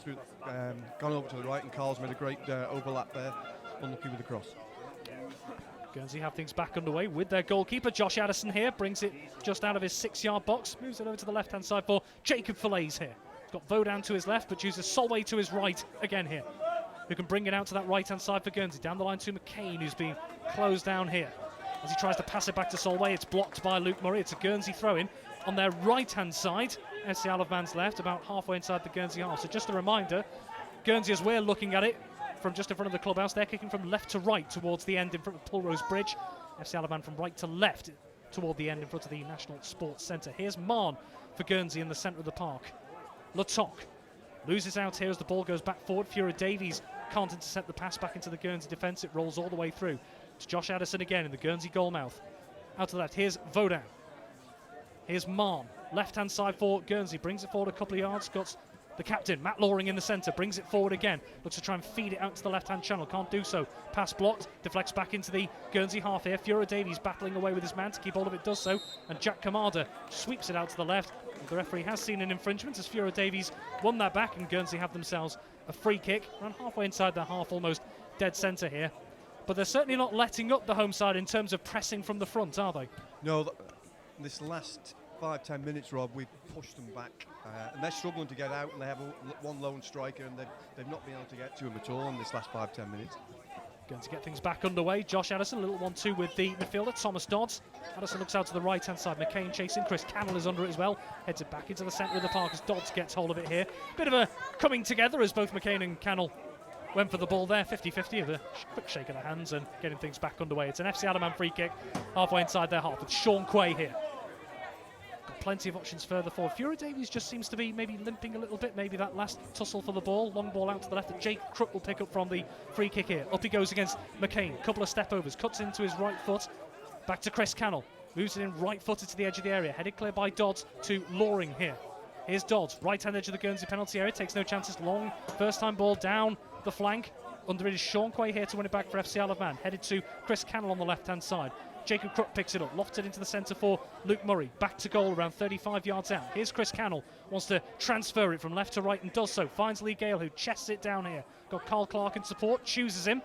over to the right, and Carl's made a great overlap there. Unlucky with the cross. Guernsey have things back underway with their goalkeeper. Josh Addison here brings it just out of his 6-yard box. Moves it over to the left-hand side for Jacob Fillets here. He's got Vodan to his left, but chooses Solway to his right again here, who can bring it out to that right-hand side for Guernsey. Down the line to McCain, who's been closed down here. As he tries to pass it back to Solway, it's blocked by Luke Murray. It's a Guernsey throw-in on their right-hand side. FC Alaman's left, about halfway inside the Guernsey half. So just a reminder, Guernsey, as we're looking at it, from just in front of the clubhouse. They're kicking from left to right towards the end in front of Pulrose Bridge. FC Isle of Man from right to left toward the end in front of the National Sports Centre. Here's Marn for Guernsey in the centre of the park. Latoc loses out here as the ball goes back forward. Fura Davies can't intercept the pass back into the Guernsey defence. It rolls all the way through to Josh Addison again in the Guernsey goalmouth. Out to the left, here's Vaudin. Here's Marn, left-hand side for Guernsey, brings it forward a couple of yards, got the captain, Matt Loring, in the centre, brings it forward again, looks to try and feed it out to the left-hand channel, can't do so. Pass blocked, deflects back into the Guernsey half here. Fura Davies battling away with his man to keep hold of it, does so, and Jack Kamada sweeps it out to the left. The referee has seen an infringement as Fura Davies won that back, and Guernsey have themselves a free kick, around halfway inside their half, almost dead centre here. But they're certainly not letting up the home side in terms of pressing from the front, are they? No, this last 5-10 minutes, Rob, we've pushed them back, and they're struggling to get out, and they have one lone striker, and they've not been able to get to him at all in this last 5-10 minutes. Going to get things back underway. Josh Addison, a little 1-2 with the midfielder, Thomas Dodds. Addison looks out to the right-hand side. McCain chasing. Chris Cannell is under it as well. Heads it back into the centre of the park as Dodds gets hold of it here. Bit of a coming together as both McCain and Cannell went for the ball there. 50-50 of a quick shake of the hands and getting things back underway. It's an FC Isle of Man free kick halfway inside their half with Sean Quay here. Got plenty of options further forward. Fura Davies just seems to be maybe limping a little bit. Maybe that last tussle for the ball. Long ball out to the left that Jake Crook will pick up from the free kick here. Up he goes against McCain. Couple of step overs. Cuts into his right foot. Back to Chris Cannell. Moves it in right footed to the edge of the area. Headed clear by Dodds to Loring here. Here's Dodds. Right hand edge of the Guernsey penalty area. Takes no chances. Long first time ball down the flank. Under it is Sean Quay here to win it back for FC Isle of Man. Headed to Chris Cannell on the left hand side. Jacob Crook picks it up, lofted into the centre for Luke Murray. Back to goal around 35 yards out. Here's Chris Cannell, wants to transfer it from left to right and does so. Finds Lee Gale, who chests it down here. Got Carl Clark in support, chooses him.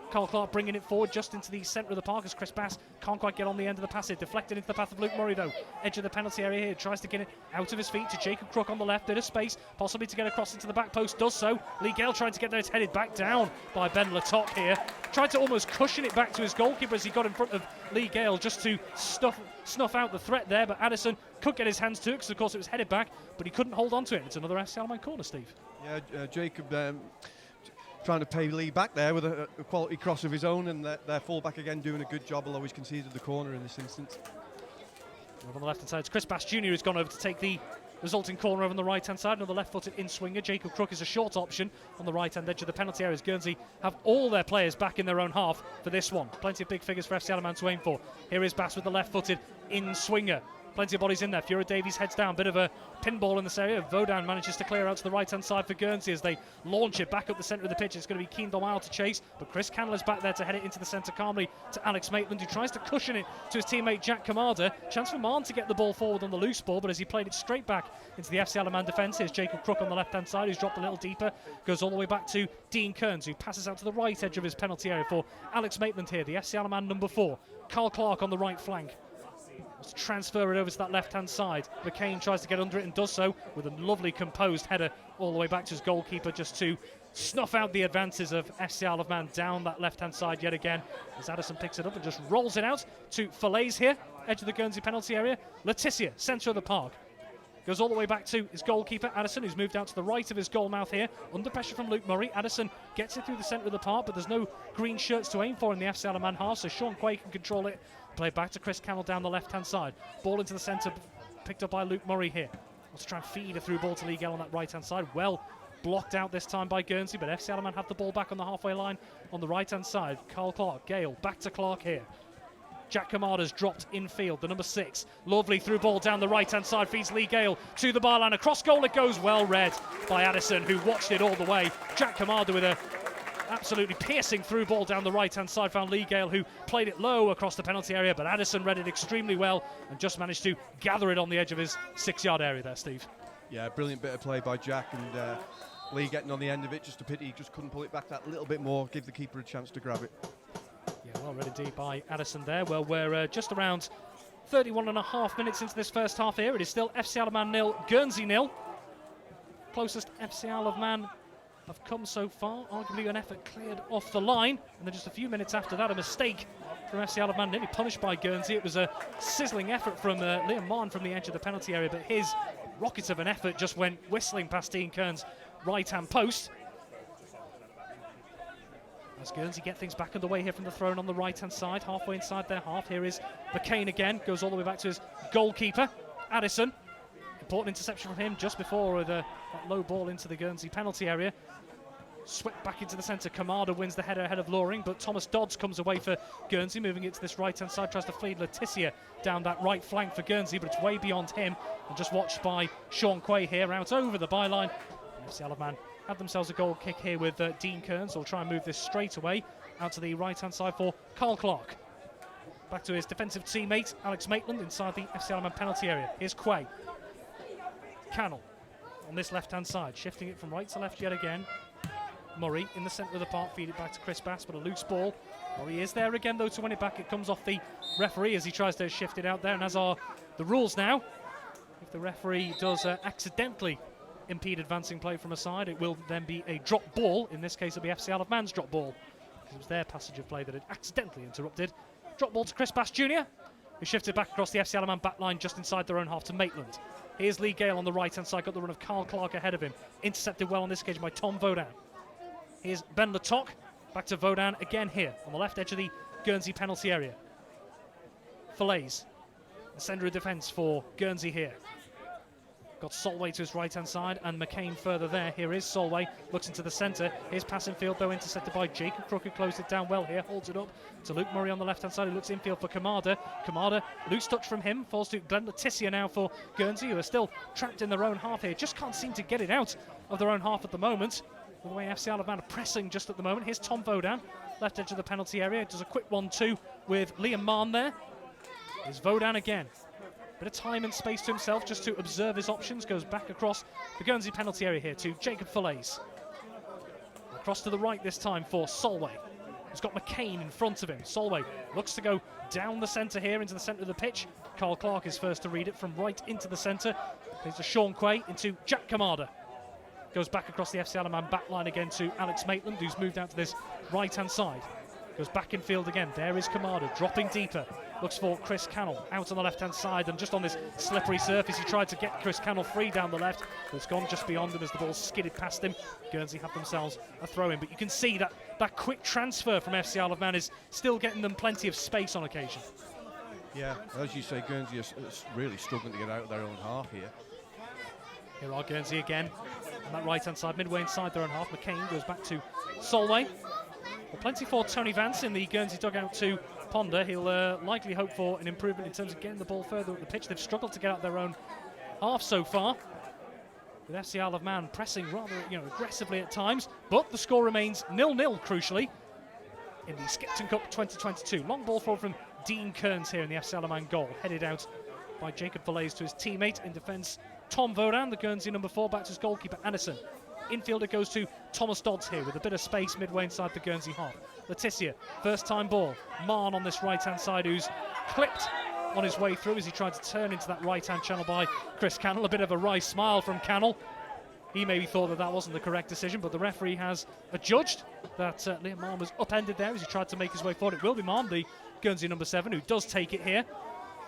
Carl Clark bringing it forward just into the centre of the park as Chris Bass can't quite get on the end of the pass. It deflected into the path of Luke Murray though. Edge of the penalty area here, tries to get it out of his feet to Jacob Crook on the left. Bit of space, possibly to get across into the back post, does so. Lee Gale trying to get there, it's headed back down by Ben Latoc here. Tried to almost cushion it back to his goalkeeper as he got in front of Lee Gale just to snuff out the threat there, but Addison could get his hands to it because of course it was headed back, but he couldn't hold on to it. It's another FC Isle of Man corner, Steve. Yeah, Jacob trying to pay Lee back there with a quality cross of his own, and their full-back again doing a good job, although he's conceded the corner in this instance. On the left-hand side, it's Chris Bass Jr. who's gone over to take the resulting corner over on the right-hand side. Another left-footed in-swinger. Jacob Crook is a short option on the right-hand edge of the penalty area. Guernsey have all their players back in their own half for this one. Plenty of big figures for FC Isle of Man to aim for. Here is Bass with the left-footed in-swinger. Plenty of bodies in there. Fura Davies heads down. Bit of a pinball in this area. Vaudin manages to clear out to the right-hand side for Guernsey as they launch it back up the centre of the pitch. It's going to be Keen Domile to chase, but Chris Cannell is back there to head it into the centre calmly to Alex Maitland, who tries to cushion it to his teammate Jack Kamada. Chance for Marn to get the ball forward on the loose ball, but as he played it straight back into the FC Isle of Man defence, here's Jacob Crook on the left-hand side, who's dropped a little deeper. Goes all the way back to Dean Kearns, who passes out to the right edge of his penalty area for Alex Maitland here, the FC Isle of Man number 4. Carl Clark on the right flank. Let's transfer it over to that left-hand side. McCain tries to get under it and does so with a lovely composed header all the way back to his goalkeeper just to snuff out the advances of FC Isle of Man down that left-hand side yet again. As Addison picks it up and just rolls it out to Falaise here, edge of the Guernsey penalty area. Letitia, centre of the park. Goes all the way back to his goalkeeper, Addison, who's moved out to the right of his goal mouth here. Under pressure from Luke Murray. Addison gets it through the centre of the park, but there's no green shirts to aim for in the FC Isle of Man half, so Sean Quay can control it. Play back to Chris Cannell down the left-hand side. Ball into the centre, picked up by Luke Murray here. Wants to try and feed a through ball to Lee Gale on that right-hand side. Well blocked out this time by Guernsey, but FC Isle of Man have the ball back on the halfway line on the right-hand side. Carl Clark, Gale, back to Clark here. Jack Kamada's dropped infield, the number 6. Lovely through ball down the right-hand side, feeds Lee Gale to the byline. Across goal it goes, well read by Addison, who watched it all the way. Jack Kamada with a absolutely piercing through ball down the right-hand side, found Lee Gale, who played it low across the penalty area, but Addison read it extremely well and just managed to gather it on the edge of his 6-yard area there, Steve. Yeah, brilliant bit of play by Jack, and Lee getting on the end of it. Just a pity he just couldn't pull it back that little bit more, give the keeper a chance to grab it. Yeah, well read indeed by Addison there. Well, we're just around 31.5 minutes into this first half here. It is still FC Isle of Man 0, Guernsey 0. Closest FC Isle of Man have come so far. Arguably an effort cleared off the line, and then just a few minutes after that, a mistake from FC Isle of Man, nearly punished by Guernsey. It was a sizzling effort from Liam Marn from the edge of the penalty area, but his rocket of an effort just went whistling past Dean Kearns' right-hand post. As Guernsey get things back underway here from the throne on the right-hand side, halfway inside their half. Here is McCain again, goes all the way back to his goalkeeper, Addison. Important interception from him just before that low ball into the Guernsey penalty area. Swept back into the centre. Kamada wins the header ahead of Loring, but Thomas Dodds comes away for Guernsey, moving it to this right-hand side, tries to feed Letitia down that right flank for Guernsey, but it's way beyond him, and just watched by Sean Quay here, out over the byline. FC Isle of Man have themselves a goal kick here with Dean Kearns. They'll try and move this straight away out to the right-hand side for Carl Clark. Back to his defensive teammate, Alex Maitland, inside the FC Isle of Man penalty area. Here's Quay. Cannell on this left-hand side, shifting it from right to left yet again. Murray in the centre of the park, feed it back to Chris Bass, but a loose ball. Murray is there again, though, to win it back. It comes off the referee as he tries to shift it out there, and as are the rules now, if the referee does accidentally impede advancing play from a side, it will then be a drop ball. In this case, it'll be FC Isle of Man's drop ball. It was their passage of play that had accidentally interrupted. Drop ball to Chris Bass Jr., who shifts it back across the FC Isle of Man back line just inside their own half to Maitland. Here's Lee Gale on the right-hand side, got the run of Carl Clark ahead of him. Intercepted well on this occasion by Tom Vaudan. Here's Ben Latoc, back to Vaudan again here on the left edge of the Guernsey penalty area. Fillets, the centre of defence for Guernsey here. Got Solway to his right-hand side and McCain further there. Here is Solway, looks into the centre. Here's passing field, though, intercepted by Jacob Crook, who closed it down well here, holds it up to Luke Murray on the left-hand side, who looks infield for Kamada. Kamada, loose touch from him, falls to Glenn Letitia now for Guernsey, who are still trapped in their own half here. Just can't seem to get it out of their own half at the moment. The way FC Isle of Man are pressing just at the moment. Here's Tom Vaudan, left edge of the penalty area. Does a quick 1-2 with Liam Mahon there. Here's Vaudan again. Bit of time and space to himself just to observe his options. Goes back across the Guernsey penalty area here to Jacob Fillets. Across to the right this time for Solway. He's got McCain in front of him. Solway looks to go down the centre here into the centre of the pitch. Carl Clark is first to read it from right into the centre. Plays to Sean Quay into Jack Kamada. Goes back across the FC Isle of Man back line again to Alex Maitland, who's moved out to this right-hand side. Goes back in field again. There is Kamada, dropping deeper. Looks for Chris Cannell out on the left-hand side, and just on this slippery surface, he tried to get Chris Cannell free down the left. But it's gone just beyond him as the ball skidded past him. Guernsey have themselves a throw-in, but you can see that quick transfer from FC Isle of Man is still getting them plenty of space on occasion. Yeah, as you say, Guernsey is really struggling to get out of their own half here. Here are Guernsey again on that right-hand side, midway inside their own half. McCain goes back to Solway. Well, plenty for Tony Vance in the Guernsey dugout to ponder. He'll likely hope for an improvement in terms of getting the ball further up the pitch. They've struggled to get out their own half so far, with FC Isle of Man pressing rather aggressively at times. But the score remains 0-0, crucially, in the Skipton Cup 2022. Long ball forward from Dean Kearns here in the FC Isle of Man goal, headed out by Jacob Fillets to his teammate in defence. Tom Vaudan, the Guernsey number 4, back to his goalkeeper Addison. Infielder goes to Thomas Dodds here with a bit of space midway inside the Guernsey half. Letitia, first time ball. Mahon on this right-hand side, who's clipped on his way through as he tried to turn into that right-hand channel by Chris Cannell. A bit of a wry smile from Cannell. He maybe thought that wasn't the correct decision, but the referee has adjudged that Liam Mahon was upended there as he tried to make his way forward. It will be Mahon, the Guernsey number 7, who does take it here.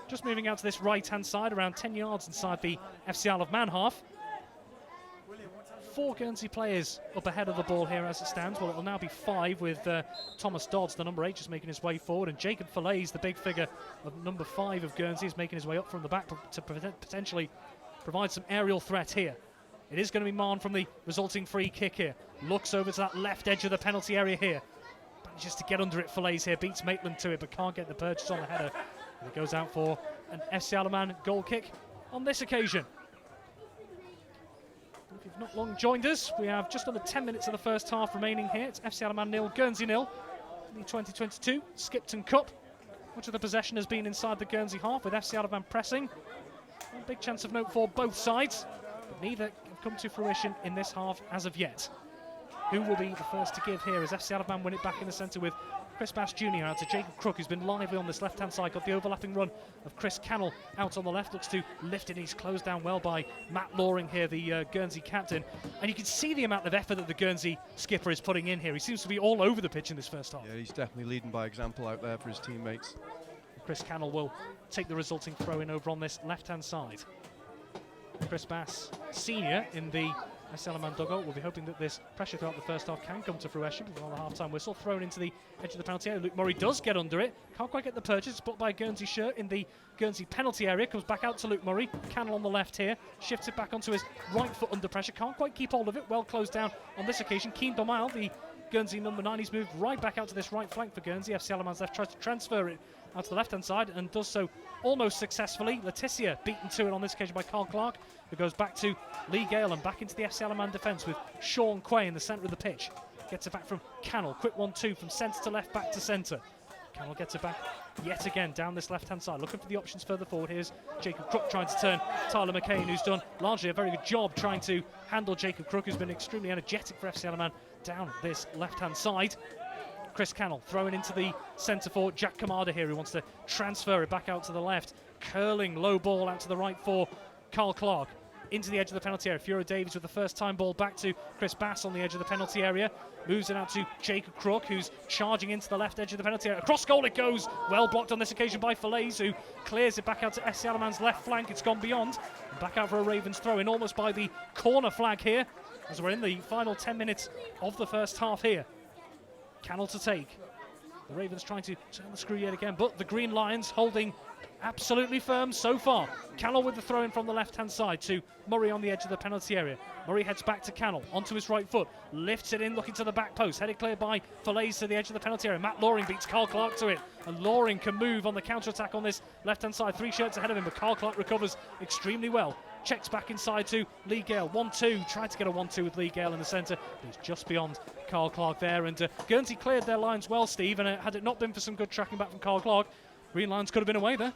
Just moving out to this right-hand side, around 10 yards inside the FC Isle of Man half. 4 Guernsey players up ahead of the ball here as it stands. Well, it will now be 5 with Thomas Dodds, the number 8, just making his way forward. And Jacob Fillets, the big figure of number 5 of Guernsey, is making his way up from the back to potentially provide some aerial threat here. It is going to be Mahon from the resulting free kick here. Looks over to that left edge of the penalty area here. Manages to get under it, Fillets here, beats Maitland to it, but can't get the purchase on the header. And it goes out for an FC Isle of Man goal kick on this occasion. If you've not long joined us, we have just under 10 minutes of the first half remaining here. It's FC Isle of Man 0, Guernsey 0. The 2022 Skipton Cup. Much of the possession has been inside the Guernsey half, with FC Isle of Man pressing. A big chance of note for both sides, but neither have come to fruition in this half as of yet. Who will be the first to give here as FC Isle of Man win it back in the centre with Chris Bass Jr. out to Jacob Crook, who's been lively on this left-hand side. Got the overlapping run of Chris Cannell out on the left. Looks to lift it. He's closed down well by Matt Loring here, the Guernsey captain. And you can see the amount of effort that the Guernsey skipper is putting in here. He seems to be all over the pitch in this first half. Yeah, he's definitely leading by example out there for his teammates. Chris Cannell will take the resulting throw-in over on this left-hand side. Chris Bass, senior in the FC Alaman dugout will be hoping that this pressure throughout the first half can come to fruition before the half-time whistle. Thrown into the edge of the penalty area. Luke Murray does get under it. Can't quite get the purchase. It's blocked by a Guernsey shirt in the Guernsey penalty area. Comes back out to Luke Murray. Cannell on the left here. Shifts it back onto his right foot under pressure. Can't quite keep hold of it. Well closed down on this occasion. Keen Domail, the Guernsey number 9, he's moved right back out to this right flank for Guernsey. FC Alaman's left tries to transfer it out to the left-hand side and does so almost successfully. Letitia beaten to it on this occasion by Carl Clark, who goes back to Lee Gale and back into the FC Alaman defence with Sean Quay in the centre of the pitch. Gets it back from Cannell. Quick 1-2 from centre to left, back to centre. Cannell gets it back yet again down this left-hand side, looking for the options further forward. Here's Jacob Crook trying to turn Tyler McCain, who's done largely a very good job trying to handle Jacob Crook, who's been extremely energetic for FC Alaman down this left-hand side. Chris Cannell throwing into the centre for Jack Kamada here, who wants to transfer it back out to the left. Curling low ball out to the right for Carl Clark. Into the edge of the penalty area. Furo Davies with the first time ball back to Chris Bass on the edge of the penalty area. Moves it out to Jacob Crook, who's charging into the left edge of the penalty area. Across goal it goes. Well blocked on this occasion by Falaise, who clears it back out to FC Alaman's left flank. It's gone beyond. And back out for a Ravens throw in almost by the corner flag here, as we're in the final 10 minutes of the first half here. Cannell to take. The Ravens trying to turn the screw yet again, but the Green Lions holding absolutely firm so far. Cannell with the throw in from the left-hand side to Murray on the edge of the penalty area. Murray heads back to Cannell, onto his right foot, lifts it in, looking to the back post, headed clear by Falaise to the edge of the penalty area. Matt Loring beats Carl Clark to it, and Loring can move on the counter-attack on this left-hand side. 3 shirts ahead of him, but Carl Clark recovers extremely well. Checks back inside to Lee Gale. 1-2, tried to get a 1-2 with Lee Gale in the centre, but he's just beyond Carl Clark there. And Guernsey cleared their lines well, Steve, and had it not been for some good tracking back from Carl Clark, Green Lions could have been away there.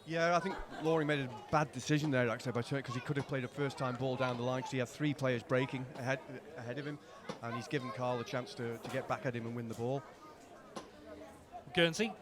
Yeah, I think Loring made a bad decision there, actually, by turning, because he could have played a first-time ball down the line, because he had 3 players breaking ahead of him, and he's given Carl a chance to get back at him and win the ball. Guernsey,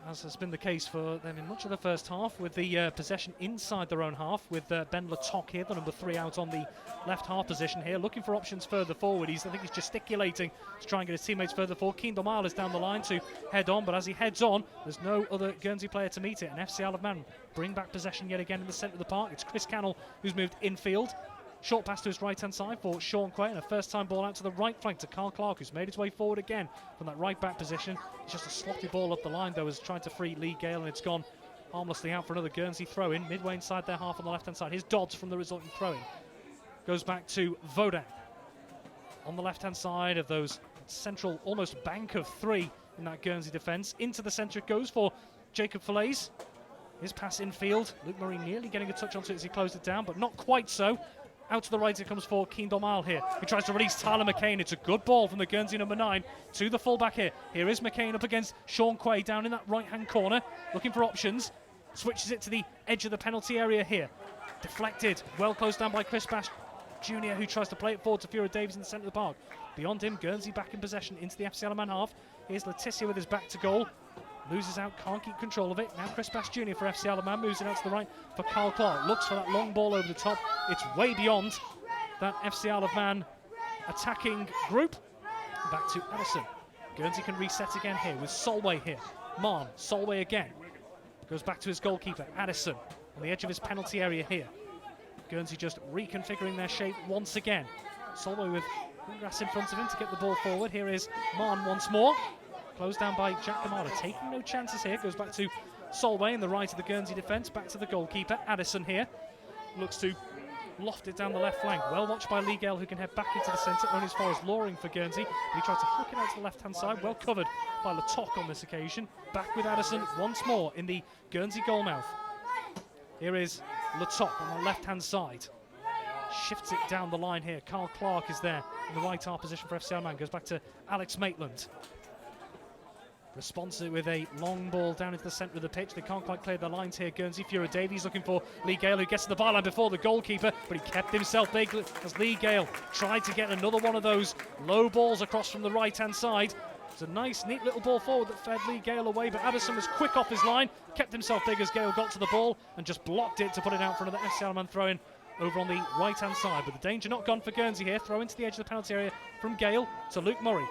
as has been the case for them in much of the first half, with the possession inside their own half, with Ben Latoc here, the number 3, out on the left half position here, looking for options further forward. I think he's gesticulating to try and get his teammates further forward. Keen Domail is down the line to head on, but as he heads on, there's no other Guernsey player to meet it, and FC Alaman bring back possession yet again in the centre of the park. It's Chris Cannell who's moved infield. Short pass to his right-hand side for Sean Quay, and a first-time ball out to the right flank to Carl Clark, who's made his way forward again from that right-back position. It's just a sloppy ball up the line, though, as trying to free Lee Gale, and it's gone harmlessly out for another Guernsey throw-in, midway inside their half on the left-hand side. Here's Dodds from the resulting throw-in. Goes back to Vaudan. On the left-hand side of those central, almost bank of 3 in that Guernsey defence. Into the centre it goes for Jacob Falaise. His pass infield. Luke Murray nearly getting a touch onto it as he closed it down, but not quite so. Out to the right it comes for Keen Domail here. He tries to release Tyler McCain. It's a good ball from the Guernsey number 9 to the fullback here. Here is McCain up against Sean Quay down in that right-hand corner, looking for options. Switches it to the edge of the penalty area here. Deflected, well closed down by Chris Bass Jr., who tries to play it forward to Furo Davies in the centre of the park. Beyond him, Guernsey back in possession into the FC Alaman half. Here's Letitia with his back to goal. Loses out, can't keep control of it. Now Chris Bass Jr. for FC Alaman, moves it out to the right for Carl Clark. Looks for that long ball over the top. It's way beyond that FC Alaman attacking group. Back to Addison. Guernsey can reset again here with Solway here. Marn, Solway again. Goes back to his goalkeeper, Addison, on the edge of his penalty area here. Guernsey just reconfiguring their shape once again. Solway with grass in front of him to get the ball forward. Here is Marn once more. Closed down by Jack Kamada, taking no chances here. Goes back to Solway in the right of the Guernsey defence. Back to the goalkeeper, Addison here. Looks to loft it down the left flank. Well watched by Lee Gale, who can head back into the centre, only as far as Loring for Guernsey. But he tried to hook it out to the left-hand side. Well covered by Latoc on this occasion. Back with Addison once more in the Guernsey goalmouth. Here is Latoc on the left-hand side. Shifts it down the line here. Carl Clark is there in the right half position for FC Alaman. Goes back to Alex Maitland. Responds with a long ball down into the centre of the pitch. They can't quite clear their lines here. Guernsey. Furo Davies looking for Lee Gale, who gets to the byline before the goalkeeper, but he kept himself big as Lee Gale tried to get another one of those low balls across from the right-hand side. It's a nice, neat little ball forward that fed Lee Gale away, but Addison was quick off his line, kept himself big as Gale got to the ball, and just blocked it to put it out for another FC Alaman throw-in over on the right-hand side. But the danger not gone for Guernsey here. Throw into the edge of the penalty area from Gale to Luke Murray.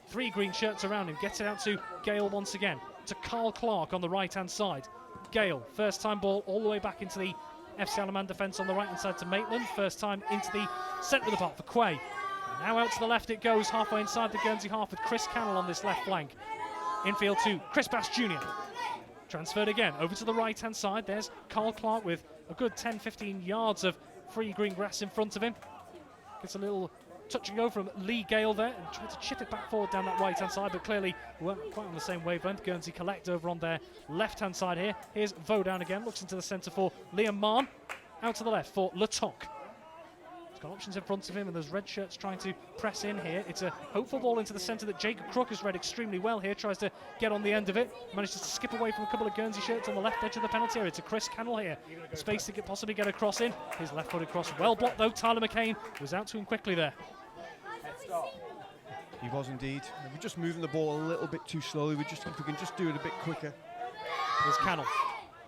3 green shirts around him. Gets it out to Gale once again. To Carl Clark on the right-hand side. Gale, first-time ball all the way back into the FC Alaman defence on the right-hand side to Maitland. First time into the centre of the park for Quay. Now out to the left it goes, halfway inside the Guernsey half with Chris Cannell on this left flank. Infield to Chris Bass Jr. Transferred again, over to the right-hand side. There's Carl Clark with a good 10-15 yards of free green grass in front of him. Gets a little touch and go from Lee Gale there and tried to chip it back forward down that right-hand side, but clearly we weren't quite on the same wavelength. Guernsey collect over on their left-hand side here. Here's Vaudown again, looks into the centre for Liam Mahon. Out to the left for Latoc. He's got options in front of him, and there's red shirts trying to press in here. It's a hopeful ball into the centre that Jacob Crook has read extremely well here. Tries to get on the end of it. Manages to skip away from a couple of Guernsey shirts on the left edge of the penalty area. To Chris Cannell here. Space to possibly get a cross in. His left-footed cross well blocked though. Tyler McCain was out to him quickly there. He was indeed. We're just moving the ball a little bit too slowly. If we can just do it a bit quicker. Here's Cannell.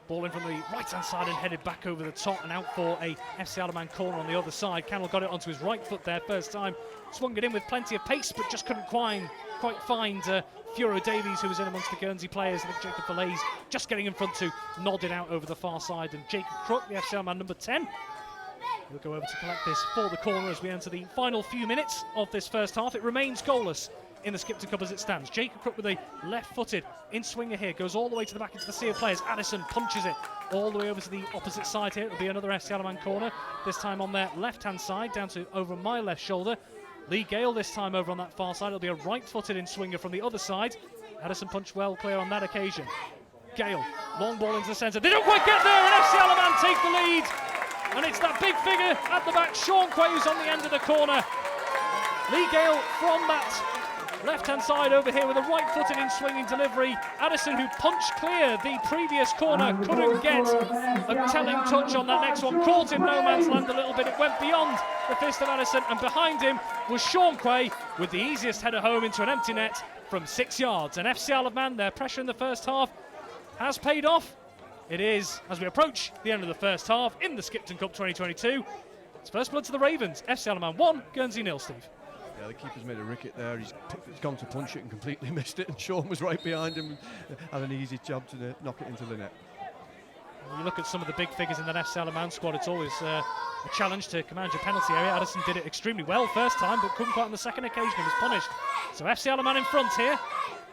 Ball in from the right-hand side and headed back over the top and out for a FC Alaman corner on the other side. Cannell got it onto his right foot there first time. Swung it in with plenty of pace, but just couldn't quite find Furo Davies, who was in amongst the Guernsey players. I think Jacob Fillets just getting in front to nod it out over the far side. And Jacob Crook, the FC Alaman number 10, will go over to collect this for the corner as we enter the final few minutes of this first half. It remains goalless in the Skipton Cup as it stands. Jacob Crook with a left-footed in-swinger here, goes all the way to the back into the sea of players. Addison punches it all the way over to the opposite side here. It'll be another FC Alaman corner, this time on their left-hand side, down to over my left shoulder. Lee Gale this time over on that far side. It'll be a right-footed in-swinger from the other side. Addison punched well clear on that occasion. Gale, long ball into the centre. They don't quite get there, and FC Alaman take the lead. And it's that big figure at the back, Sean Quay, who's on the end of the corner. Lee Gale from that left-hand side over here with a right-footed in-swinging delivery. Addison, who punched clear the previous corner, couldn't get a telling touch on that next one. Caught in no man's land a little bit. It went beyond the fist of Addison, and behind him was Sean Quay with the easiest header home into an empty net from 6 yards. And FC Alaman, their pressure in the first half has paid off. It is, as we approach the end of the first half in the Skipton Cup 2022. It's first blood to the Ravens. FC Alaman 1, Guernsey 0, Steve. Yeah, the keeper's made a ricket there. He's gone to punch it and completely missed it, and Sean was right behind him and had an easy job to knock it into the net. When you look at some of the big figures in that FC Alaman squad, it's always a challenge to command your penalty area. Addison did it extremely well first time, but couldn't quite on the second occasion and was punished. So FC Alaman in front here.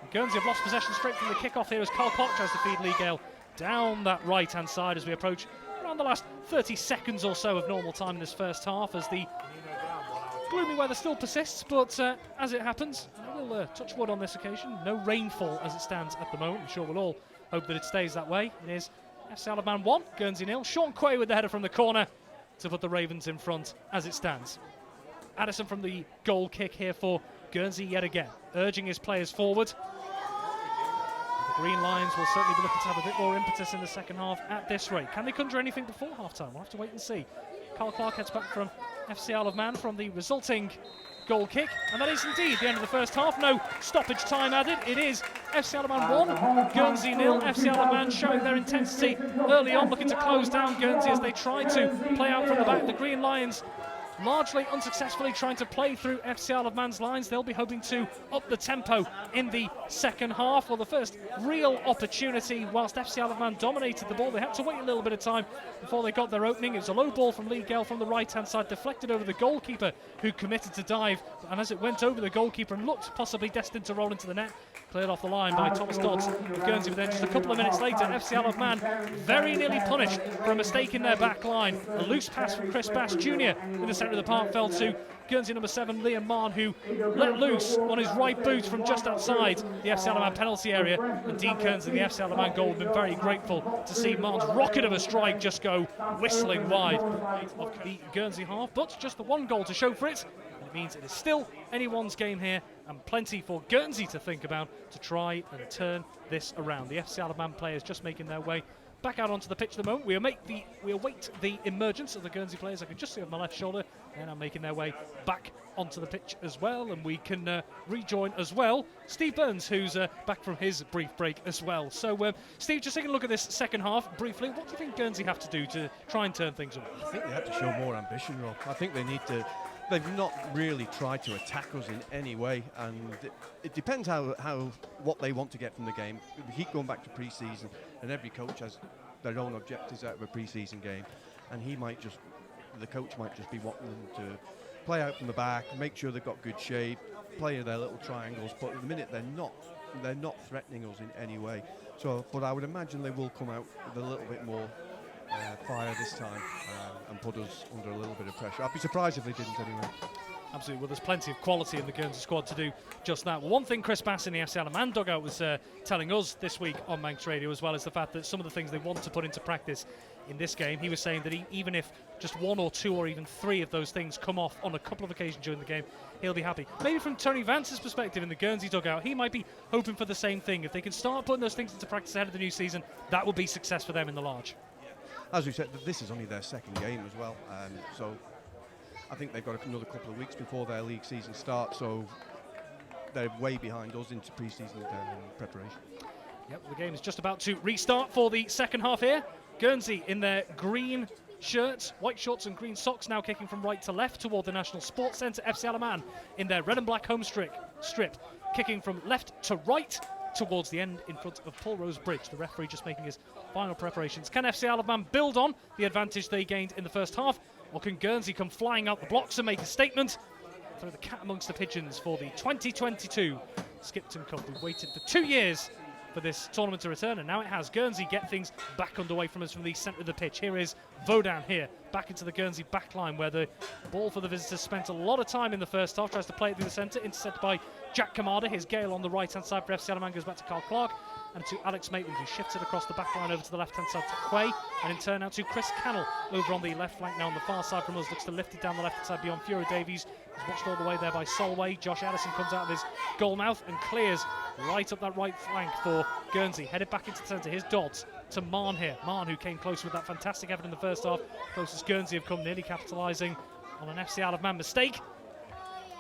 And Guernsey have lost possession straight from the kick-off here as Carl Clark tries to feed Lee Gale down that right-hand side as we approach around the last 30 seconds or so of normal time in this first half, as the gloomy weather still persists, but as it happens, and we'll touch wood on this occasion, no rainfall as it stands at the moment. I'm sure we'll all hope that it stays that way. It is FC Alaman 1, Guernsey 0. Sean Quay with the header from the corner to put the Ravens in front as it stands. Addison from the goal kick here for Guernsey yet again, urging his players forward. The Green Lions will certainly be looking to have a bit more impetus in the second half at this rate. Can they conjure anything before half-time? We'll have to wait and see. Carl Clark heads back from FC Alaman from the resulting goal kick, and that is indeed the end of the first half. No stoppage time added. It is FC Alaman 1, Guernsey 0. FC Alaman showing their intensity early on, looking to close down Guernsey as they try to play out from the back. The Green Lions largely unsuccessfully trying to play through FC Alaman's lines. They'll be hoping to up the tempo in the second half. Well, the first real opportunity, whilst FC Alaman dominated the ball, they had to wait a little bit of time before they got their opening. It was a low ball from Lee Gale from the right-hand side, deflected over the goalkeeper, who committed to dive. And as it went over the goalkeeper and looked possibly destined to roll into the net, cleared off the line by Thomas Dodds of Guernsey. But then just a couple of minutes later, FC Alaman very nearly punished for a mistake in their back line. A loose pass from Chris Bass Jr. in the centre of the park fell to Guernsey number 7, Liam Mahon, who let loose on his right boot from just outside the FC Alaman penalty area. And Dean Kearns in the FC Alaman goal have been very grateful to see Mahon's rocket of a strike just go whistling wide of the Guernsey half. But just the one goal to show for it. It means it is still anyone's game here, and plenty for Guernsey to think about to try and turn this around. The FC Alaman players just making their way back out onto the pitch at the moment. We await the emergence of the Guernsey players. I can just see on my left shoulder, and are making their way back onto the pitch as well. And we can rejoin as well Steve Burns, who's back from his brief break as well. So, Steve, just taking a look at this second half briefly, what do you think Guernsey have to do to try and turn things around? I think they have to show more ambition, Rob. I think they need to. They've not really tried to attack us in any way, and it depends what they want to get from the game. We keep going back to pre-season, and every coach has their own objectives out of a pre-season game. and the coach might just be wanting them to play out from the back, make sure they've got good shape, play their little triangles, but at the minute they're not threatening us in any way. So, but I would imagine they will come out with a little bit more fire this time and put us under a little bit of pressure. I'd be surprised if they didn't anyway. Absolutely. Well, there's plenty of quality in the Guernsey squad to do just that. Well, one thing Chris Bass in the FC Isle of Man dugout was telling us this week on Manx Radio, as well as the fact that some of the things they want to put into practice in this game, he was saying that even if just 1 or 2 or even 3 of those things come off on a couple of occasions during the game, he'll be happy. Maybe from Tony Vance's perspective in the Guernsey dugout, he might be hoping for the same thing. If they can start putting those things into practice ahead of the new season, that will be success for them in the large. As we said, this is only their second game as well, so I think they've got another couple of weeks before their league season starts, so they're way behind us into pre-season preparation. Yep, the game is just about to restart for the second half here. Guernsey in their green shirts, white shorts and green socks, now kicking from right to left toward the National Sports Centre. FC Isle of Man in their red and black home strip, kicking from left to right towards the end in front of Paul Rose Bridge. The referee just making his final preparations. Can FC Isle of Man build on the advantage they gained in the first half, or can Guernsey come flying out the blocks and make a statement? Throw the cat amongst the pigeons for the 2022 Skipton Cup. We've waited for 2 years for this tournament to return, and now it has. Guernsey get things back underway from us from the centre of the pitch. Here is Vaudan here, back into the Guernsey back line, where the ball for the visitors spent a lot of time in the first half. Tries to play it through the centre, intercepted by Jack Kamada. Here's Gale on the right-hand side for FC Isle of Man, goes back to Carl Clark, and to Alex Maitland, who shifts it across the back line over to the left-hand side to Quay, and in turn out to Chris Cannell over on the left flank now on the far side from us. Looks to lift it down the left-hand side beyond Furo Davies. He's watched all the way there by Solway. Josh Addison comes out of his goal mouth and clears right up that right flank for Guernsey. Headed back into the centre. Here's Dodds to Marn here. Marn, who came close with that fantastic effort in the first half. Closest Guernsey have come, nearly capitalising on an FC Isle of Man mistake.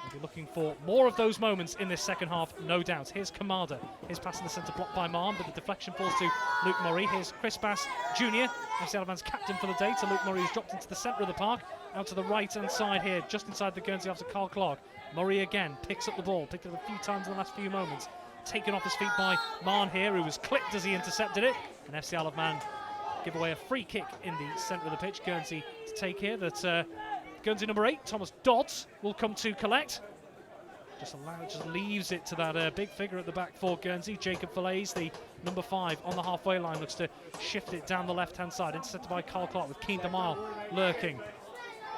We'll be looking for more of those moments in this second half, no doubt. Here's Kamada. His pass in the centre blocked by Marn, but the deflection falls to Luke Murray. Here's Chris Bass Jr., FC Isle of Man's captain for the day, to Luke Murray, who's dropped into the centre of the park. Out to the right-hand side here, just inside the Guernsey after Carl Clark. Murray again picks up the ball, picked it up a few times in the last few moments. Taken off his feet by Marn here, who was clipped as he intercepted it. And FC Isle of Man give away a free kick in the centre of the pitch. Guernsey to take here, that Guernsey number 8, Thomas Dodds, will come to collect. Just leaves it to that big figure at the back for Guernsey. Jacob Falaise, the number 5, on the halfway line, looks to shift it down the left-hand side. Intercepted by Carl Clark with Keen Damal lurking.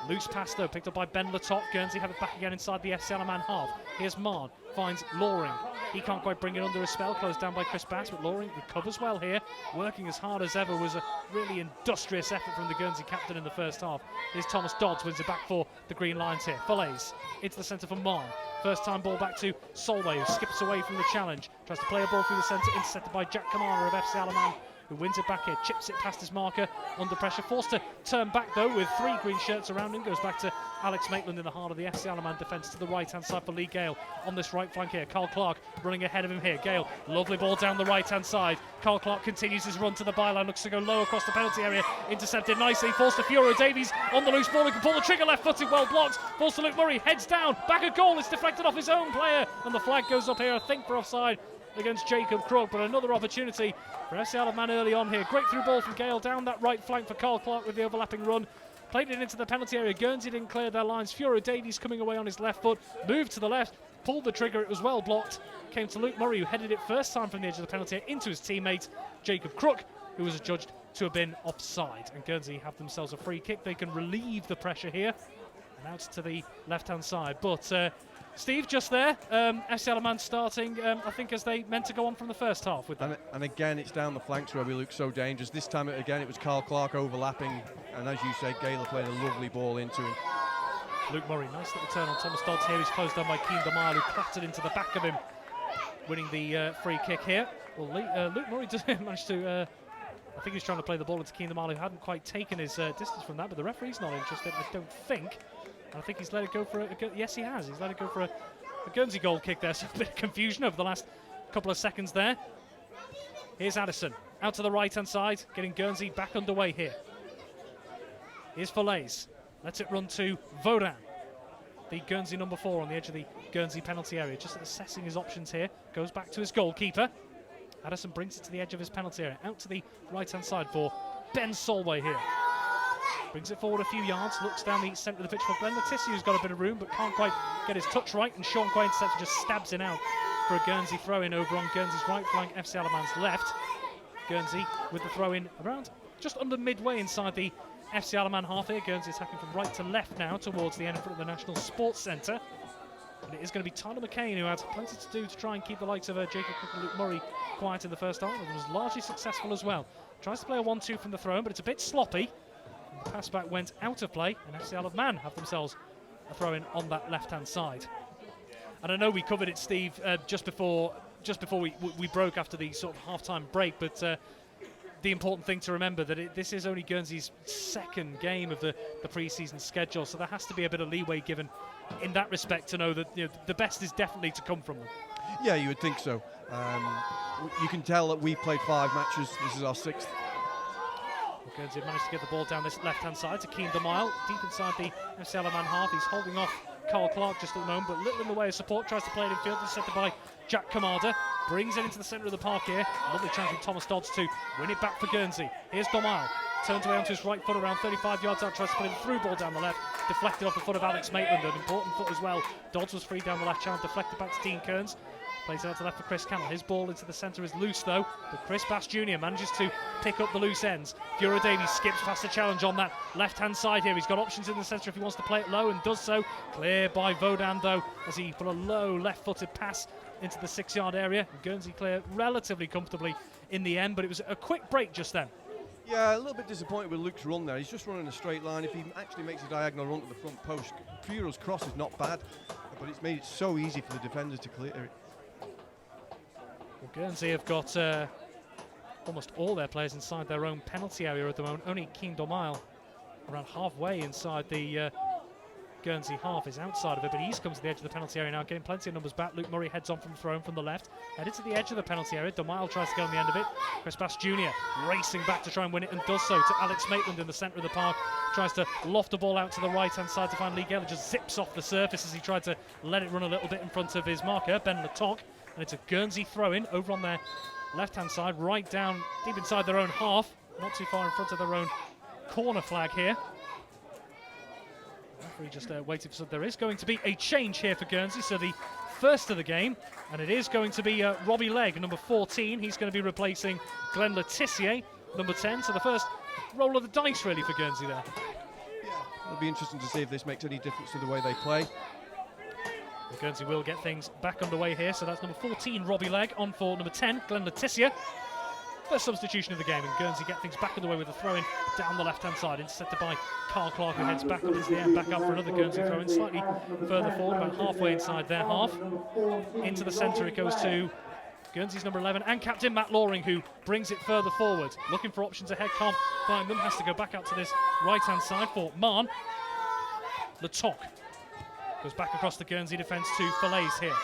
Loose pass though, picked up by Ben Letop. Guernsey have it back again inside the FC Isle of Man half. Here's Marn, finds Loring. He can't quite bring it under a spell, closed down by Chris Bass, but Loring recovers well here, working as hard as ever. Was a really industrious effort from the Guernsey captain in the first half. Here's Thomas Dodds, wins it back for the Green Lions here. Falaise into the centre for Marn. First time ball back to Solway, who skips away from the challenge. Tries to play a ball through the centre, intercepted by Jack Kamara of FC Isle of Man, who wins it back here, chips it past his marker, under pressure, forced to turn back though with 3 green shirts around him. Goes back to Alex Maitland in the heart of the FC Isle of Man defence to the right-hand side for Lee Gale on this right flank here. Carl Clark running ahead of him here. Gale, lovely ball down the right-hand side. Carl Clark continues his run to the byline, looks to go low across the penalty area, intercepted nicely, falls to Furo Davies on the loose ball, who can pull the trigger left-footed, well blocked, falls to Luke Murray, heads down, back at goal, it's deflected off his own player, and the flag goes up here, I think for offside against Jacob Crook, but another opportunity for FC Isle of Man early on here. Great through ball from Gale down that right flank for Carl Clark with the overlapping run. Played it into the penalty area. Guernsey didn't clear their lines. Furo Davies coming away on his left foot, moved to the left, pulled the trigger, it was well blocked. Came to Luke Murray, who headed it first time from the edge of the penalty area into his teammate Jacob Crook, who was adjudged to have been offside. And Guernsey have themselves a free kick. They can relieve the pressure here. And out to the left-hand side. But Steve, just there, FC Isle of Man starting, I think, as they meant to go on from the first half with that. And again, it's down the flanks where we look so dangerous. This time, again, it was Carl Clark overlapping, and as you said, Gale played a lovely ball into him. Luke Murray, nice little turn on Thomas Dodds here. He's closed down by Keen Damal, who clattered into the back of him, winning the free kick here. Well, Luke Murray does manage to, I think he's trying to play the ball into Keen Damal, who hadn't quite taken his distance from that, but the referee's not interested, I don't think. I think he's let it go for a yes, he has. He's let it go for a Guernsey goal kick there. So a bit of confusion over the last couple of seconds there. Here's Addison out to the right-hand side, getting Guernsey back underway here. Here's Falaise. Lets it run to Vaudan, the Guernsey number 4 on the edge of the Guernsey penalty area. Just assessing his options here. Goes back to his goalkeeper. Addison brings it to the edge of his penalty area. Out to the right-hand side for Ben Solway here. Brings it forward a few yards, looks down the centre of the pitch for Glenn Letizia, who's got a bit of room but can't quite get his touch right, and Sean Quain just stabs it out for a Guernsey throw-in over on Guernsey's right flank, FC Alaman's left. Guernsey with the throw-in around just under midway inside the FC Alaman half here. Guernsey attacking from right to left now towards the end in front of the National Sports Centre. And it is going to be Tyler McCain, who had plenty to do to try and keep the likes of Jacob Cook and Luke Murray quiet in the first half, and was largely successful as well. Tries to play a 1-2 from the throw-in, but it's a bit sloppy. And the pass back went out of play, and FC Alaman have themselves a throw-in on that left-hand side. And I know we covered it, Steve, just before we broke after the sort of half-time break, but the important thing to remember that this is only Guernsey's second game of the pre-season schedule, so there has to be a bit of leeway given in that respect to know that the best is definitely to come from them. Yeah, you would think so. You can tell that we've played 5 matches. This is our 6th. Well, Guernsey have managed to get the ball down this left-hand side to Keen Demisle, deep inside the FC Alaman half. He's holding off Carl Clark just at the moment, but little in the way of support. Tries to play it in field, intercepted by Jack Kamada. Brings it into the centre of the park here. Lovely chance from Thomas Dodds to win it back for Guernsey. Here's Demisle. Turns away onto his right foot around 35 yards out. Tries to play the through ball down the left. Deflected off the foot of Alex Maitland. An important foot as well. Dodds was free down the left channel. Deflected back to Dean Kearns. Plays it out to left for Chris Cannell. His ball into the centre is loose though, but Chris Bass Jr. manages to pick up the loose ends. Fiora Davies skips past the challenge on that left-hand side here. He's got options in the centre if he wants to play it low, and does so. Clear by Vaudan though, as he put a low left-footed pass into the 6-yard area. Guernsey clear relatively comfortably in the end, but it was a quick break just then. Yeah, a little bit disappointed with Luke's run there. He's just running a straight line. If he actually makes a diagonal run to the front post, Fiora's cross is not bad, but it's made it so easy for the defenders to clear it. Well, Guernsey have got almost all their players inside their own penalty area at the moment. Only Keen Demisle, around halfway inside the Guernsey half, is outside of it, but he's come to the edge of the penalty area now, getting plenty of numbers back. Luke Murray heads on from throw from the left, headed to the edge of the penalty area. Demisle tries to get on the end of it. Chris Bass Jr. racing back to try and win it, and does so to Alex Maitland in the centre of the park. Tries to loft the ball out to the right-hand side to find Lee Gale. Just zips off the surface as he tried to let it run a little bit in front of his marker, Ben Latoc. And it's a Guernsey throw-in over on their left-hand side, right down deep inside their own half, not too far in front of their own corner flag here. Referee just waiting for there is going to be a change here for Guernsey, so the first of the game, and it is going to be Robbie Legg, number 14. He's going to be replacing Glenn Letizia, number 10. So the first roll of the dice really for Guernsey there. Yeah, it'll be interesting to see if this makes any difference to the way they play. Well, Guernsey will get things back underway here, so that's number 14, Robbie Legg, on for number 10, Glenn Letizia. First substitution of the game, and Guernsey get things back underway with a throw-in down the left-hand side, intercepted by Carl Clark, who heads back up into the air, back up for another Guernsey throw-in, slightly further forward, about halfway inside their half. Into the centre it goes to Guernsey's number 11 and captain Matt Loring, who brings it further forward. Looking for options ahead, can't find them, has to go back out to this right-hand side for Marn. Latoc goes back across the Guernsey defence to Falaise here.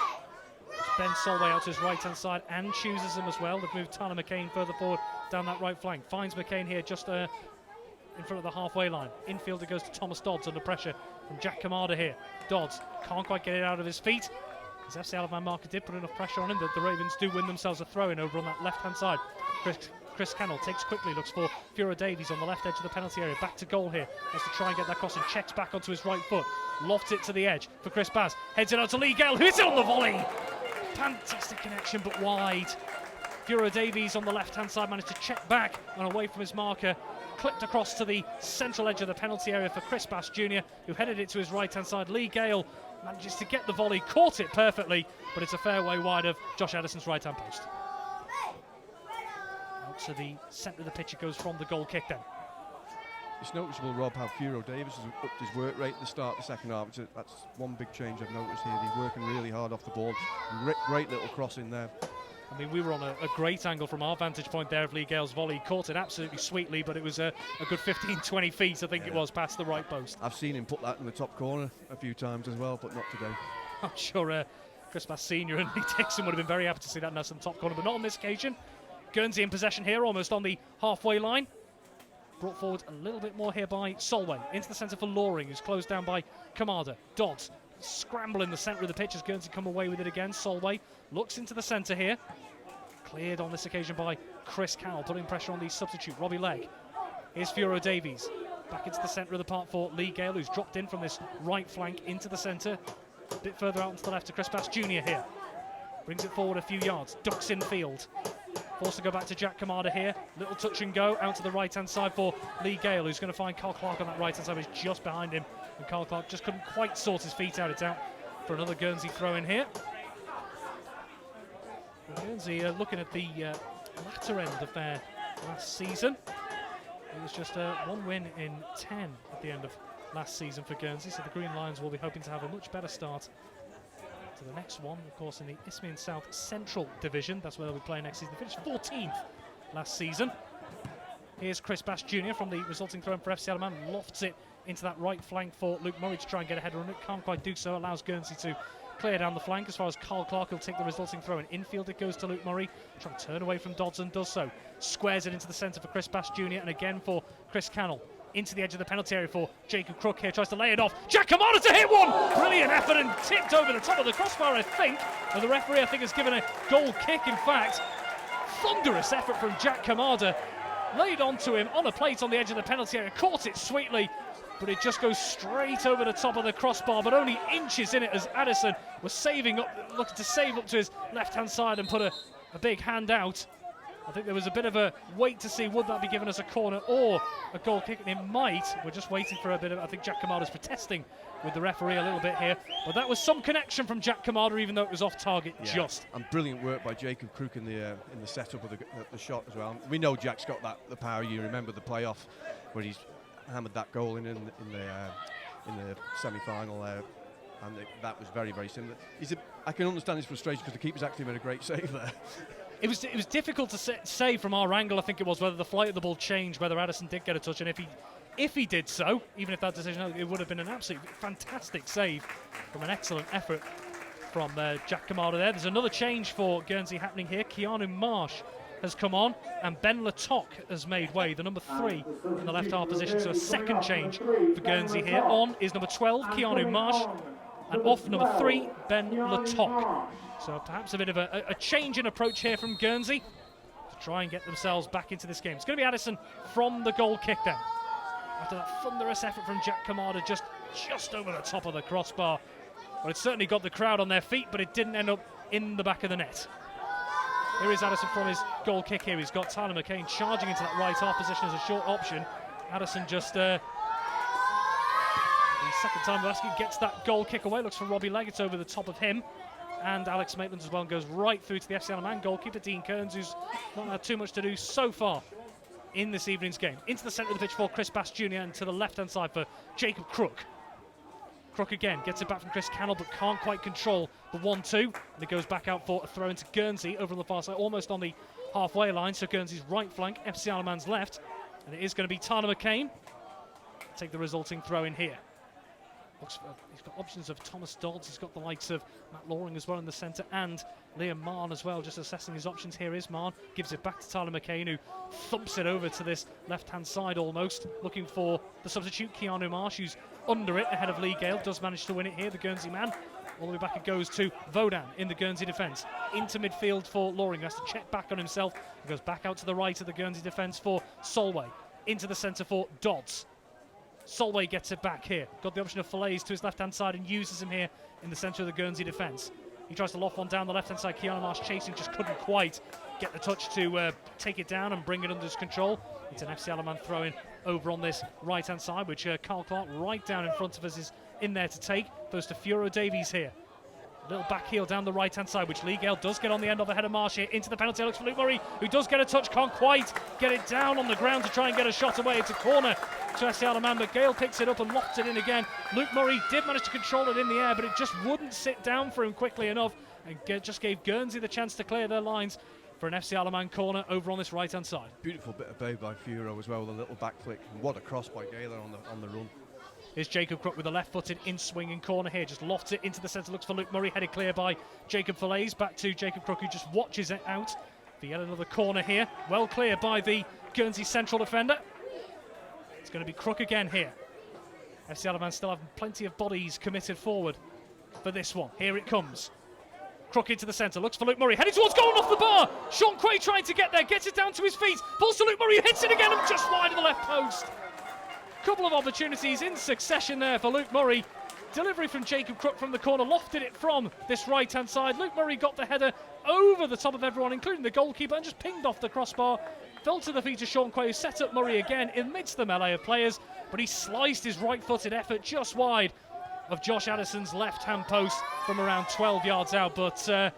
Ben Solway out to his right-hand side and chooses him as well. They've moved Tyler McCain further forward down that right flank. Finds McCain here just in front of the halfway line. Infield it goes to Thomas Dodds under pressure from Jack Kamada here. Dodds can't quite get it out of his feet. His FC Alaman marker did put enough pressure on him that the Ravens do win themselves a throw-in over on that left-hand side. Chris Cannell takes quickly, looks for Fiora Davies on the left edge of the penalty area. Back to goal here. Has to try and get that cross and checks back onto his right foot. Lofts it to the edge for Chris Baz. Heads it out to Lee Gale, who hits it on the volley. Fantastic connection, but wide. Fiora Davies on the left-hand side managed to check back and away from his marker. Clipped across to the central edge of the penalty area for Chris Bass Jr., who headed it to his right-hand side. Lee Gale manages to get the volley, caught it perfectly, but it's a fair way wide of Josh Addison's right-hand post. Out to the centre of the pitch it goes from the goal kick then. It's noticeable, Rob, how Fiora Davies has upped his work rate at the start of the second half. That's one big change I've noticed here. He's working really hard off the ball. Great little cross in there. I mean, we were on a great angle from our vantage point there of Lee Gale's volley. He caught it absolutely sweetly, but it was a good 15-20 feet, I think it was, past the right post. I've seen him put that in the top corner a few times as well, but not today. I'm sure Chris Bass Sr. and Lee Dixon would have been very happy to see that in the top corner, but not on this occasion. Guernsey in possession here, almost on the halfway line. Brought forward a little bit more here by Solway. Into the centre for Loring, who's closed down by Kamada. Dodds scramble in the centre of the pitch as Guernsey come away with it again. Solway looks into the centre here. Cleared on this occasion by Chris Cowell, putting pressure on the substitute, Robbie Legg. Here's Fiora Davies. Back into the centre of the park for Lee Gale, who's dropped in from this right flank into the centre. A bit further out into the left to Chris Bass Jr. here. Brings it forward a few yards, ducks in field. Forced to go back to Jack Kamada here. Little touch and go out to the right-hand side for Lee Gale, who's going to find Carl Clark on that right-hand side. He's just behind him, and Carl Clark just couldn't quite sort his feet out. It's out for another Guernsey throw in here. Guernsey looking at the latter end of their last season. It was just one win in 10 at the end of last season for Guernsey, so the Green Lions will be hoping to have a much better start to the next one, of course, in the Isthmian South Central Division. That's where they'll be playing next season. They finished 14th last season. Here's Chris Bass Jr. from the resulting throw in for FC Alaman. Lofts it into that right flank for Luke Murray to try and get a header on it. Can't quite do so. Allows Guernsey to clear down the flank as far as Carl Clark will take the resulting throw in. Infield it goes to Luke Murray. Trying to turn away from Dodson, does so. Squares it into the centre for Chris Bass Jr. and again for Chris Cannell. Into the edge of the penalty area for Jacob Crook here, tries to lay it off. Jack Kamada to hit one! Brilliant effort and tipped over the top of the crossbar, I think. And the referee, I think, has given a goal kick, in fact. Thunderous effort from Jack Kamada. Laid onto him on a plate on the edge of the penalty area, caught it sweetly, but it just goes straight over the top of the crossbar, but only inches in it as Addison was saving up, looking to save up to his left-hand side and put a big hand out. I think there was a bit of a wait to see would that be given us a corner or a goal kick, and it might. We're just waiting for a bit of, I think Jack Kamada's protesting with the referee a little bit here, but that was some connection from Jack Kamada, even though it was off target just. And brilliant work by Jacob Crook in the setup of the shot as well. We know Jack's got the power. You remember the playoff where he's hammered that goal in the semi-final there, and that was very, very similar. I can understand his frustration because the keeper's actually made a great save there. It was difficult to say from our angle, I think it was, whether the flight of the ball changed, whether Addison did get a touch, and if he did so, even if that decision, it would have been an absolutely fantastic save from an excellent effort from Jack Kamada there. There's another change for Guernsey happening here. Keanu Marsh has come on, and Ben Latoc has made way, the number 3 in the left half position. So a second change for Guernsey here. On is number 12, Keanu Marsh, and off number 3, Ben Latoc. So perhaps a bit of a change in approach here from Guernsey to try and get themselves back into this game. It's going to be Addison from the goal kick then. After that thunderous effort from Jack Kamada just over the top of the crossbar. Well, it certainly got the crowd on their feet, but it didn't end up in the back of the net. Here is Addison from his goal kick here. He's got Tyler McCain charging into that right half position as a short option. Addison just, the second time basket, gets that goal kick away. Looks for Robbie Leggett over the top of him. And Alex Maitland as well, and goes right through to the FC Alaman goalkeeper, Dean Kearns, who's not had too much to do so far in this evening's game. Into the centre of the pitch for Chris Bass Jr. and to the left-hand side for Jacob Crook. Crook again gets it back from Chris Cannell, but can't quite control the 1-2. And it goes back out for a throw into Guernsey over on the far side, almost on the halfway line. So Guernsey's right flank, FC Alaman's left. And it is going to be Tyler McCain. Take the resulting throw in here. He's got options of Thomas Dodds, he's got the likes of Matt Loring as well in the centre, and Liam Marn as well, just assessing his options. Here is Marn, gives it back to Tyler McCain, who thumps it over to this left-hand side almost, looking for the substitute, Keanu Marsh, who's under it ahead of Lee Gale, does manage to win it here, the Guernsey man. All the way back it goes to Vodan in the Guernsey defence. Into midfield for Loring, who has to check back on himself. He goes back out to the right of the Guernsey defence for Solway. Into the centre for Dodds. Solway gets it back here. Got the option of Fillets to his left-hand side and uses him here in the centre of the Guernsey defence. He tries to loft one down the left-hand side. Keanu Marsh chasing, just couldn't quite get the touch to take it down and bring it under his control. It's an FC Alaman throw-in over on this right-hand side, which Carl Clark right down in front of us is in there to take. Goes to Furo Davies here. Little back heel down the right-hand side, which Lee Gale does get on the end of ahead of Marsh here. Into the penalty, looks for Luke Murray, who does get a touch, can't quite get it down on the ground to try and get a shot away. It's a corner to FC Alaman, but Gale picks it up and lofts it in again. Luke Murray did manage to control it in the air, but it just wouldn't sit down for him quickly enough, and just gave Guernsey the chance to clear their lines for an FC Alaman corner over on this right-hand side. Beautiful bit of play by Furo as well, with a little back flick. And what a cross by Gale on the run. Here's Jacob Crook with a left-footed in-swinging corner here. Just lofts it into the centre, looks for Luke Murray, headed clear by Jacob Fillets. Back to Jacob Crook, who just watches it out for yet another corner here. Well clear by the Guernsey central defender. It's going to be Crook again here. FC Alaman still have plenty of bodies committed forward for this one. Here it comes. Crook into the centre, looks for Luke Murray, heading towards goal and off the bar. Sean Quay trying to get there, gets it down to his feet, pulls to Luke Murray, who hits it again and just wide of the left post. Couple of opportunities in succession there for Luke Murray. Delivery from Jacob Crook from the corner, lofted it from this right-hand side. Luke Murray got the header over the top of everyone, including the goalkeeper, and just pinged off the crossbar. Fell to the feet of Sean Quay, who set up Murray again amidst the melee of players, but he sliced his right-footed effort just wide of Josh Addison's left-hand post from around 12 yards out. But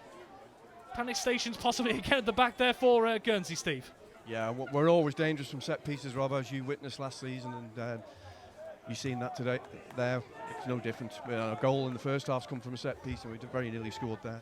panic stations possibly again at the back there for Guernsey, Steve. Yeah, we're always dangerous from set pieces, Rob, as you witnessed last season, and you've seen that today. There, it's no different. A goal in the first half's come from a set piece, and we very nearly scored there.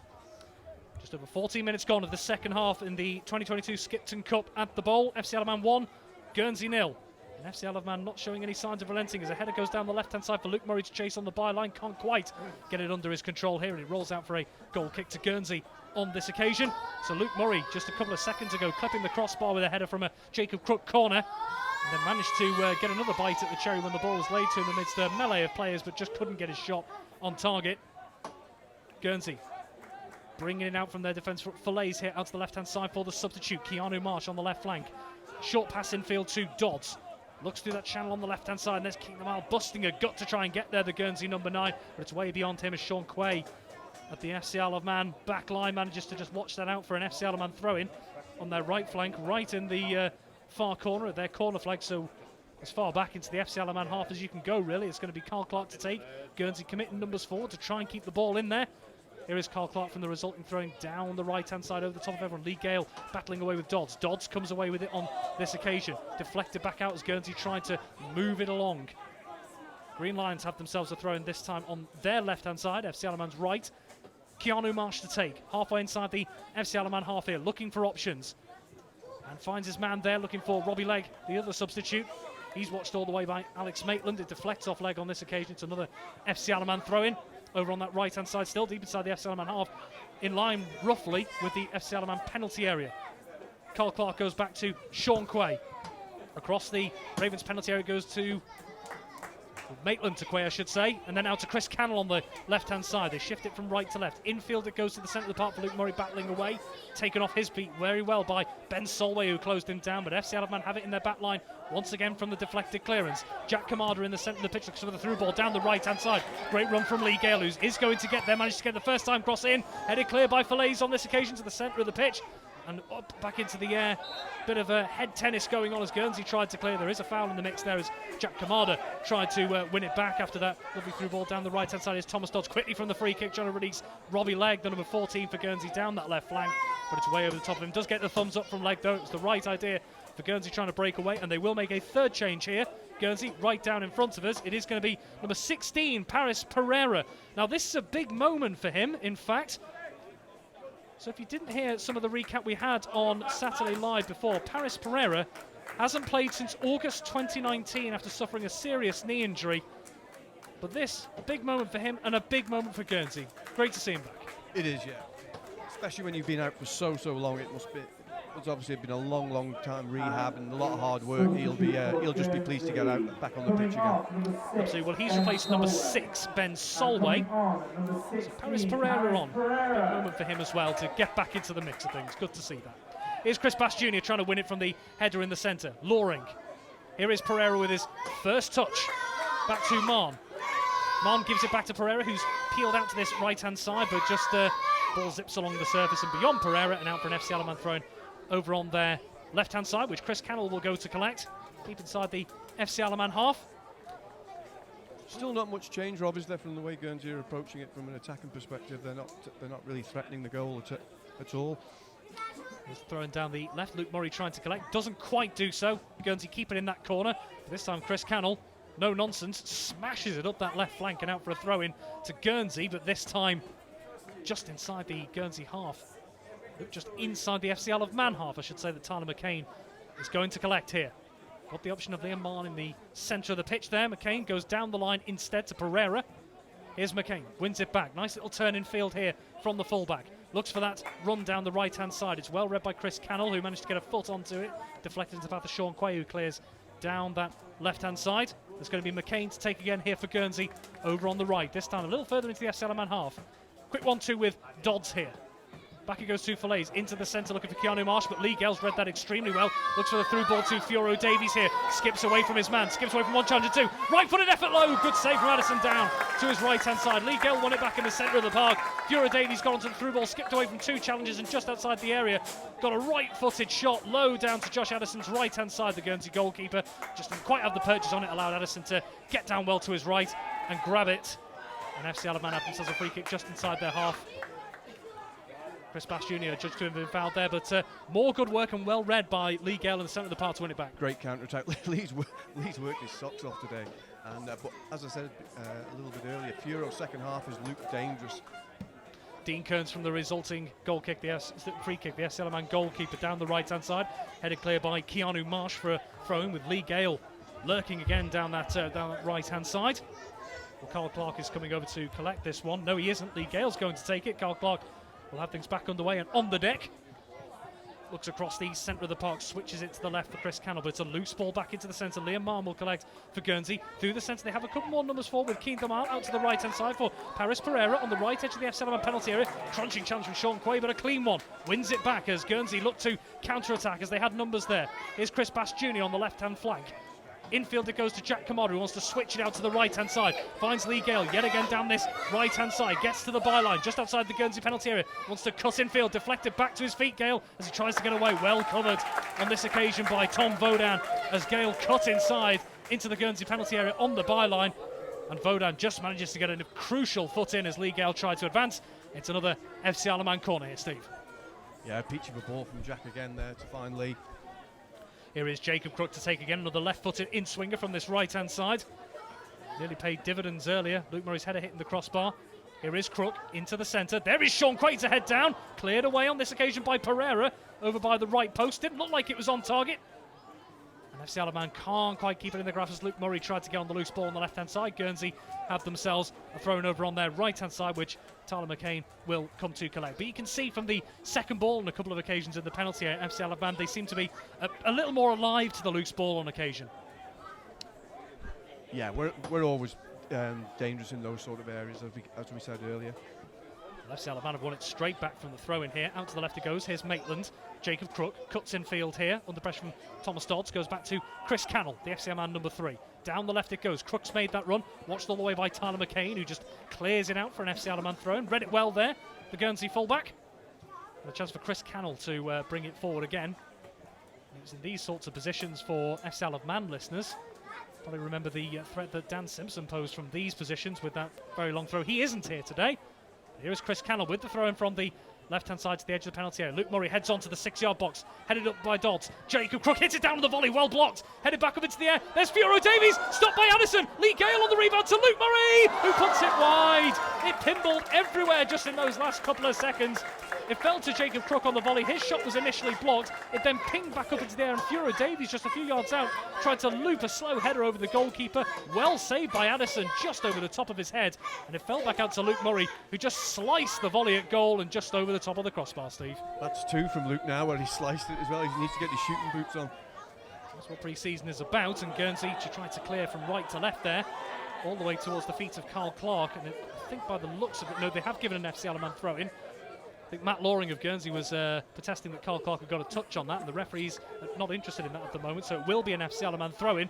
Just over 14 minutes gone of the second half in the 2022 Skipton Cup at the Bowl. FC Isle of Man 1, Guernsey 0. And FC Isle of Man not showing any signs of relenting as a header goes down the left-hand side for Luke Murray to chase on the byline. Can't quite get it under his control here, and it rolls out for a goal kick to Guernsey on this occasion. So Luke Murray, just a couple of seconds ago, clipping the crossbar with a header from a Jacob Crook corner, and then managed to get another bite at the cherry when the ball was laid to him amidst a melee of players, but just couldn't get his shot on target. Guernsey bringing it out from their defence. Fillets here out to the left-hand side for the substitute. Keanu Marsh on the left flank. Short pass infield to Dodds. Looks through that channel on the left-hand side, and there's Keaton Mile busting a gut to try and get there, the Guernsey number 9, but it's way beyond him as Sean Quay at the FC Isle of Man back line manages to just watch that out for an FC Isle of Man throw-in on their right flank, right in the far corner at their corner flag, so as far back into the FC Isle of Man half as you can go, really. It's going to be Carl Clark to take. Guernsey committing numbers forward to try and keep the ball in there. Here is Carl Clark from the resulting throwing down the right-hand side over the top of everyone. Lee Gale battling away with Dodds. Dodds comes away with it on this occasion. Deflected back out as Guernsey tried to move it along. Green Lions have themselves a throw-in this time on their left-hand side, FC Isle of Man's right. Keanu Marsh to take. Halfway inside the FC Isle of Man half here, looking for options. And finds his man there, looking for Robbie Legg, the other substitute. He's watched all the way by Alex Maitland. It deflects off Legg on this occasion. It's another FC Isle of Man throw-in. Over on that right-hand side, still deep inside the FC Isle of Man half, in line roughly with the FC Isle of Man penalty area. Carl Clark goes back to Sean Quay. Across the Ravens penalty area goes to Maitland to Quay, I should say, and then out to Chris Cannell on the left-hand side. They shift it from right to left. Infield, it goes to the centre of the park for Luke Murray, battling away. Taken off his beat very well by Ben Solway, who closed him down, but FC Isle of Man have it in their back line once again from the deflected clearance. Jack Kamada in the centre of the pitch, looks for the through ball down the right-hand side. Great run from Lee Gale, who is going to get there, managed to get the first time cross in. Headed clear by Fillets on this occasion to the centre of the pitch. And up back into the air. Bit of a head tennis going on as Guernsey tried to clear. There is a foul in the mix there as Jack Kamada tried to win it back after that lovely through ball down the right hand side. Is Thomas Dodds quickly from the free kick trying to release Robbie Legg, the number 14 for Guernsey, down that left flank, but it's way over the top of him. Does get the thumbs up from Legg though. It was the right idea for Guernsey trying to break away, and they will make a third change here. Guernsey right down in front of us. It is going to be number 16, Paris Pereira. Now this is a big moment for him, in fact. So if you didn't hear some of the recap we had on Saturday Live before, Paris Pereira hasn't played since August 2019 after suffering a serious knee injury. But this, a big moment for him and a big moment for Guernsey. Great to see him back. It is, yeah. Especially when you've been out for so long. It's obviously been a long time rehab and a lot of hard work. He'll just be pleased to get out back on the pitch again. Absolutely. Well, he's replaced number 6, Ben Solway. So Paris Pereira on. Big moment for him as well to get back into the mix of things. Good to see that. Here's Chris Bass Jr. trying to win it from the header in the centre. Loring. Here is Pereira with his first touch. Back to Marn. Marn gives it back to Pereira, who's peeled out to this right-hand side, but just ball zips along the surface and beyond Pereira and out for an FC Isle of Man throw over on their left-hand side, which Chris Cannell will go to collect. Deep inside the FC Isle of Man half. Still not much change, Rob, is there, from the way Guernsey are approaching it from an attacking perspective? They're not really threatening the goal at all. He's throwing down the left. Luke Murray trying to collect. Doesn't quite do so. Guernsey keeping in that corner. But this time Chris Cannell, no nonsense, smashes it up that left flank and out for a throw-in to Guernsey, but this time just inside the Guernsey half. Just inside the FC Isle of Man half, I should say, that Tyler McCain is going to collect here. Got the option of Liam Marn in the centre of the pitch there. McCain goes down the line instead to Pereira. Here's McCain, wins it back. Nice little turn in field here from the fullback. Looks for that run down the right-hand side. It's well read by Chris Cannell, who managed to get a foot onto it. Deflected into the path of Sean Quay, who clears down that left-hand side. There's going to be McCain to take again here for Guernsey over on the right. This time a little further into the FC Isle of Man half. Quick 1-2 with Dodds here. Back it goes to Fillets, into the centre looking for Keanu Marsh, but Lee Gale's read that extremely well. Looks for the through ball to Fioro Davies here. Skips away from his man, skips away from one challenger two. Right-footed effort low, good save from Addison down to his right-hand side. Lee Gale won it back in the centre of the park. Fioro Davies got onto the through ball, skipped away from two challengers and just outside the area. Got a right-footed shot low down to Josh Addison's right-hand side. The Guernsey goalkeeper just didn't quite have the purchase on it, allowed Addison to get down well to his right and grab it. And FC Isle of Man have themselves a free kick just inside their half. Chris Bass Jr. judged to have been fouled there, but more good work and well read by Lee Gale in the centre of the park to win it back. Great counter-attack. Lee's worked his socks off today. And but as I said a little bit earlier, Furo's second half has looked dangerous. Dean Kearns from the resulting goal kick, the free kick, the FC Isle of Man goalkeeper down the right-hand side. Headed clear by Keanu Marsh for a throw-in with Lee Gale lurking again down that right-hand side. Well, Carl Clark is coming over to collect this one. No, he isn't. Lee Gale's going to take it. Carl Clark will have things back underway and on the deck. Looks across the centre of the park, switches it to the left for Chris Cannell, but it's a loose ball back into the centre. Liam Marm will collect for Guernsey. Through the centre, they have a couple more numbers forward with Keen Damal out to the right-hand side for Paris Pereira on the right edge of the FC Isle of Man penalty area. Crunching challenge from Sean Quay, but a clean one. Wins it back as Guernsey look to counter-attack as they had numbers there. Here's Chris Bass Jr. on the left-hand flank. Infield it goes to Jack Kamada, who wants to switch it out to the right-hand side. Finds Lee Gale yet again down this right-hand side. Gets to the byline, just outside the Guernsey penalty area. Wants to cut infield, deflected back to his feet, Gale, as he tries to get away. Well covered on this occasion by Tom Vaudan, as Gale cut inside into the Guernsey penalty area on the byline. And Vaudan just manages to get a crucial foot in as Lee Gale tried to advance. It's another FC Isle of Man corner here, Steve. Yeah, peach of a ball from Jack again there to find Lee. Here is Jacob Crook to take again, another left-footed in-swinger from this right-hand side. Nearly paid dividends earlier. Luke Murray's header hitting the crossbar. Here is Crook into the centre. There is Sean Quay to head down. Cleared away on this occasion by Pereira over by the right post. Didn't look like it was on target. And FC Isle of Man can't quite keep it in the graph as Luke Murray tried to get on the loose ball on the left-hand side. Guernsey have themselves a thrown over on their right-hand side, which Tyler McCain will come to collect. But you can see from the second ball on a couple of occasions in the penalty area, FC Isle of Man, they seem to be a little more alive to the loose ball on occasion. Yeah, we're always dangerous in those sort of areas, as we said earlier. FC Isle of Man have won it straight back from the throw-in here. Out to the left it goes. Here's Maitland. Jacob Crook cuts in field here. Under pressure from Thomas Dodds. Goes back to Chris Cannell, the FC Isle Man number 3. Down the left it goes. Crook's made that run. Watched all the way by Tyler McCain, who just clears it out for an FC Isle of Man throw-in. Read it well there, the Guernsey fullback. And a chance for Chris Cannell to bring it forward again. And it's in these sorts of positions for FC Isle of Man listeners. Probably remember the threat that Dan Simpson posed from these positions with that very long throw. He isn't here today. Here is Chris Cannell with the throw-in from the left-hand side to the edge of the penalty area. Luke Murray heads on to the 6-yard box, headed up by Dodds. Jacob Crook hits it down on the volley, well blocked. Headed back up into the air. There's Fioro Davies, stopped by Addison. Lee Gale on the rebound to Luke Murray, who puts it wide. It pinballed everywhere just in those last couple of seconds. It fell to Jacob Crook on the volley. His shot was initially blocked. It then pinged back up into the air, and Fioro Davies, just a few yards out, tried to loop a slow header over the goalkeeper. Well saved by Addison, just over the top of his head. And it fell back out to Luke Murray, who just sliced the volley at goal and just over the top of the crossbar, Steve. That's 2 from Luke now, where he sliced it as well. He needs to get his shooting boots on. That's what pre-season is about, and Guernsey to try to clear from right to left there, all the way towards the feet of Carl Clark. And I think by the looks of it, no, they have given an FC Isle of Man throw-in. I think Matt Loring of Guernsey was protesting that Carl Clark had got a touch on that, and the referees are not interested in that at the moment, so it will be an FC Isle of Man throw-in.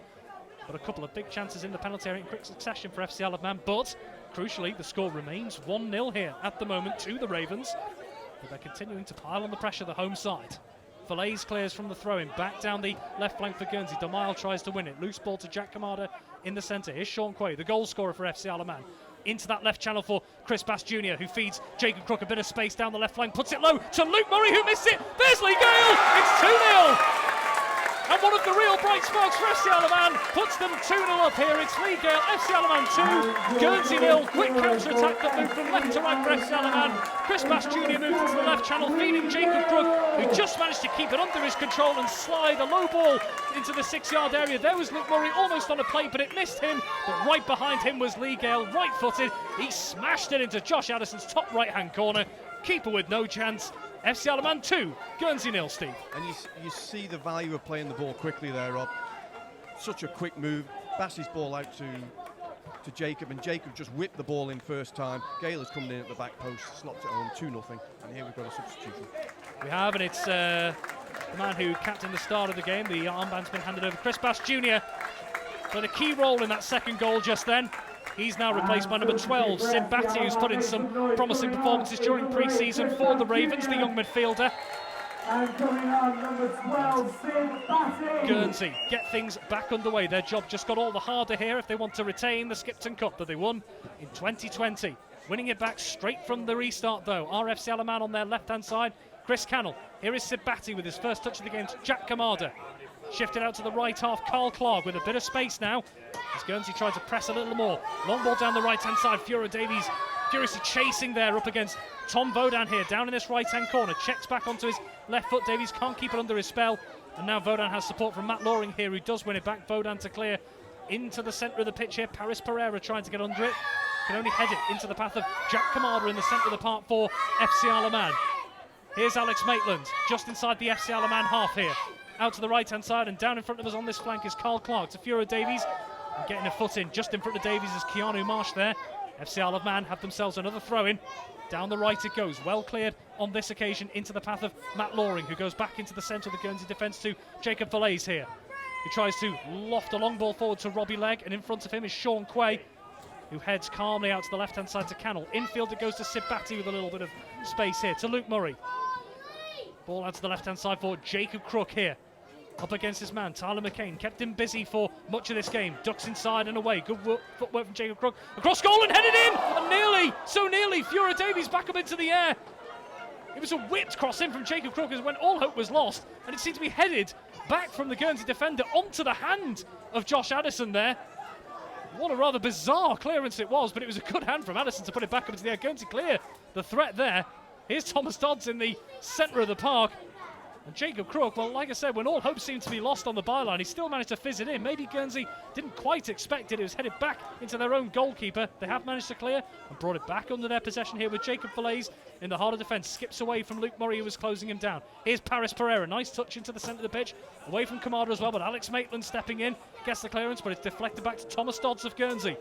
But a couple of big chances in the penalty area in quick succession for FC Isle of Man, but crucially the score remains 1-0 here at the moment to the Ravens, but they're continuing to pile on the pressure the home side. Fillets clears from the throw-in, back down the left flank for Guernsey. Demisle tries to win it, loose ball to Jack Kamada in the centre. Here's Sean Quay, the goal scorer for FC Isle of Man. Into that left channel for Chris Bass Jr., who feeds Jacob Crook a bit of space down the left flank, puts it low to Luke Murray, who missed it. There's Lee Gale. It's 2-0. And one of the real bright sparks for FC Isle of Man puts them 2-0 up here. It's Lee Gale, FC Isle of Man 2, Guernsey 0. Quick counter-attack that moved from left to right for FC Isle of Man. Chris Bass Jr. moved into the left channel, feeding Jacob Crook, who just managed to keep it under his control and slide a low ball into the 6-yard area. There was Luke Murray almost on a plate, but it missed him. But right behind him was Lee Gale, right-footed. He smashed it into Josh Addison's top right-hand corner. Keeper with no chance. FC Isle of Man 2, Guernsey 0, Steve. And you see the value of playing the ball quickly there, Rob. Such a quick move. Bassie's ball out to to Jacob, and Jacob just whipped the ball in first time. Gale has come in at the back post, slopped it home, 2-0, and here we've got a substitution. We have, and it's the man who captained the start of the game. The armband's been handed over. Chris Bass Jr. played a key role in that second goal just then. He's now replaced by number 12, Sid Batty, who's put in some promising performances during pre-season for the Ravens, the young midfielder. And coming on, number 12, Sid Batty. Guernsey get things back underway. Their job just got all the harder here if they want to retain the Skipton Cup that they won in 2020. Winning it back straight from the restart, though. RFC Alaman on their left-hand side. Chris Cannell. Here is Sid Batty with his first touch of the game to Jack Kamada. Shifted out to the right half, Carl Clark with a bit of space now. As Guernsey tried to press a little more. Long ball down the right-hand side. Fura Davies furiously chasing there up against Tom Vodan here. Down in this right-hand corner. Checks back onto his left foot. Davies can't keep it under his spell. And now Vodan has support from Matt Loring here, who does win it back. Vodan to clear into the centre of the pitch here. Paris Pereira trying to get under it. Can only head it into the path of Jack Kamada in the centre of the park for FC Alaman. Here's Alex Maitland, just inside the FC Alaman half here. Out to the right-hand side, and down in front of us on this flank is Carl Clark to Fura Davies. And getting a foot in just in front of Davies is Keanu Marsh there. FC Alaman have themselves another throw-in. Down the right it goes, well cleared on this occasion into the path of Matt Loring, who goes back into the centre of the Guernsey defence to Jacob Falaise here. He tries to loft a long ball forward to Robbie Legg, and in front of him is Sean Quay, who heads calmly out to the left-hand side to Cannell. Infield it goes to Sid Batty with a little bit of space here to Luke Murray. Ball out to the left-hand side for Jacob Crook here. Up against his man, Tyler McCain. Kept him busy for much of this game. Ducks inside and away. Good footwork from Jacob Crook. Across goal and headed in! And nearly, so nearly, Fura Davies back up into the air. It was a whipped cross in from Jacob Crook as when all hope was lost. And it seemed to be headed back from the Guernsey defender onto the hand of Josh Addison there. What a rather bizarre clearance it was, but it was a good hand from Addison to put it back up into the air. Guernsey clear the threat there. Here's Thomas Dodds in the centre of the park. And Jacob Crook, well, like I said, when all hope seemed to be lost on the byline, he still managed to fizz it in. Maybe Guernsey didn't quite expect it. It was headed back into their own goalkeeper. They have managed to clear and brought it back under their possession here with Jacob Falaise in the heart of defence. Skips away from Luke Murray, who was closing him down. Here's Paris Pereira. Nice touch into the centre of the pitch. Away from Kamada as well, but Alex Maitland stepping in. Gets the clearance, but it's deflected back to Thomas Dodds of Guernsey.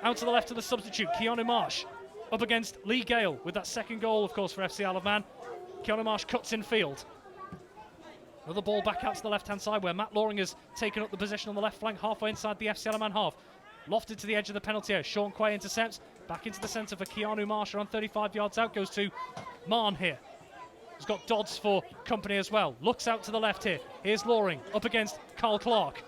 Out to the left of the substitute, Keanu Marsh. Up against Lee Gale with that second goal, of course, for FC Isle of Man. Keanu Marsh cuts in field. Another ball back out to the left-hand side where Matt Loring has taken up the position on the left flank, halfway inside the FC Alaman half. Lofted to the edge of the penalty area. Sean Quay intercepts. Back into the centre for Keanu Marsh, around 35 yards out. Goes to Marn here. He's got Dodds for company as well. Looks out to the left here. Here's Loring up against Carl Clark.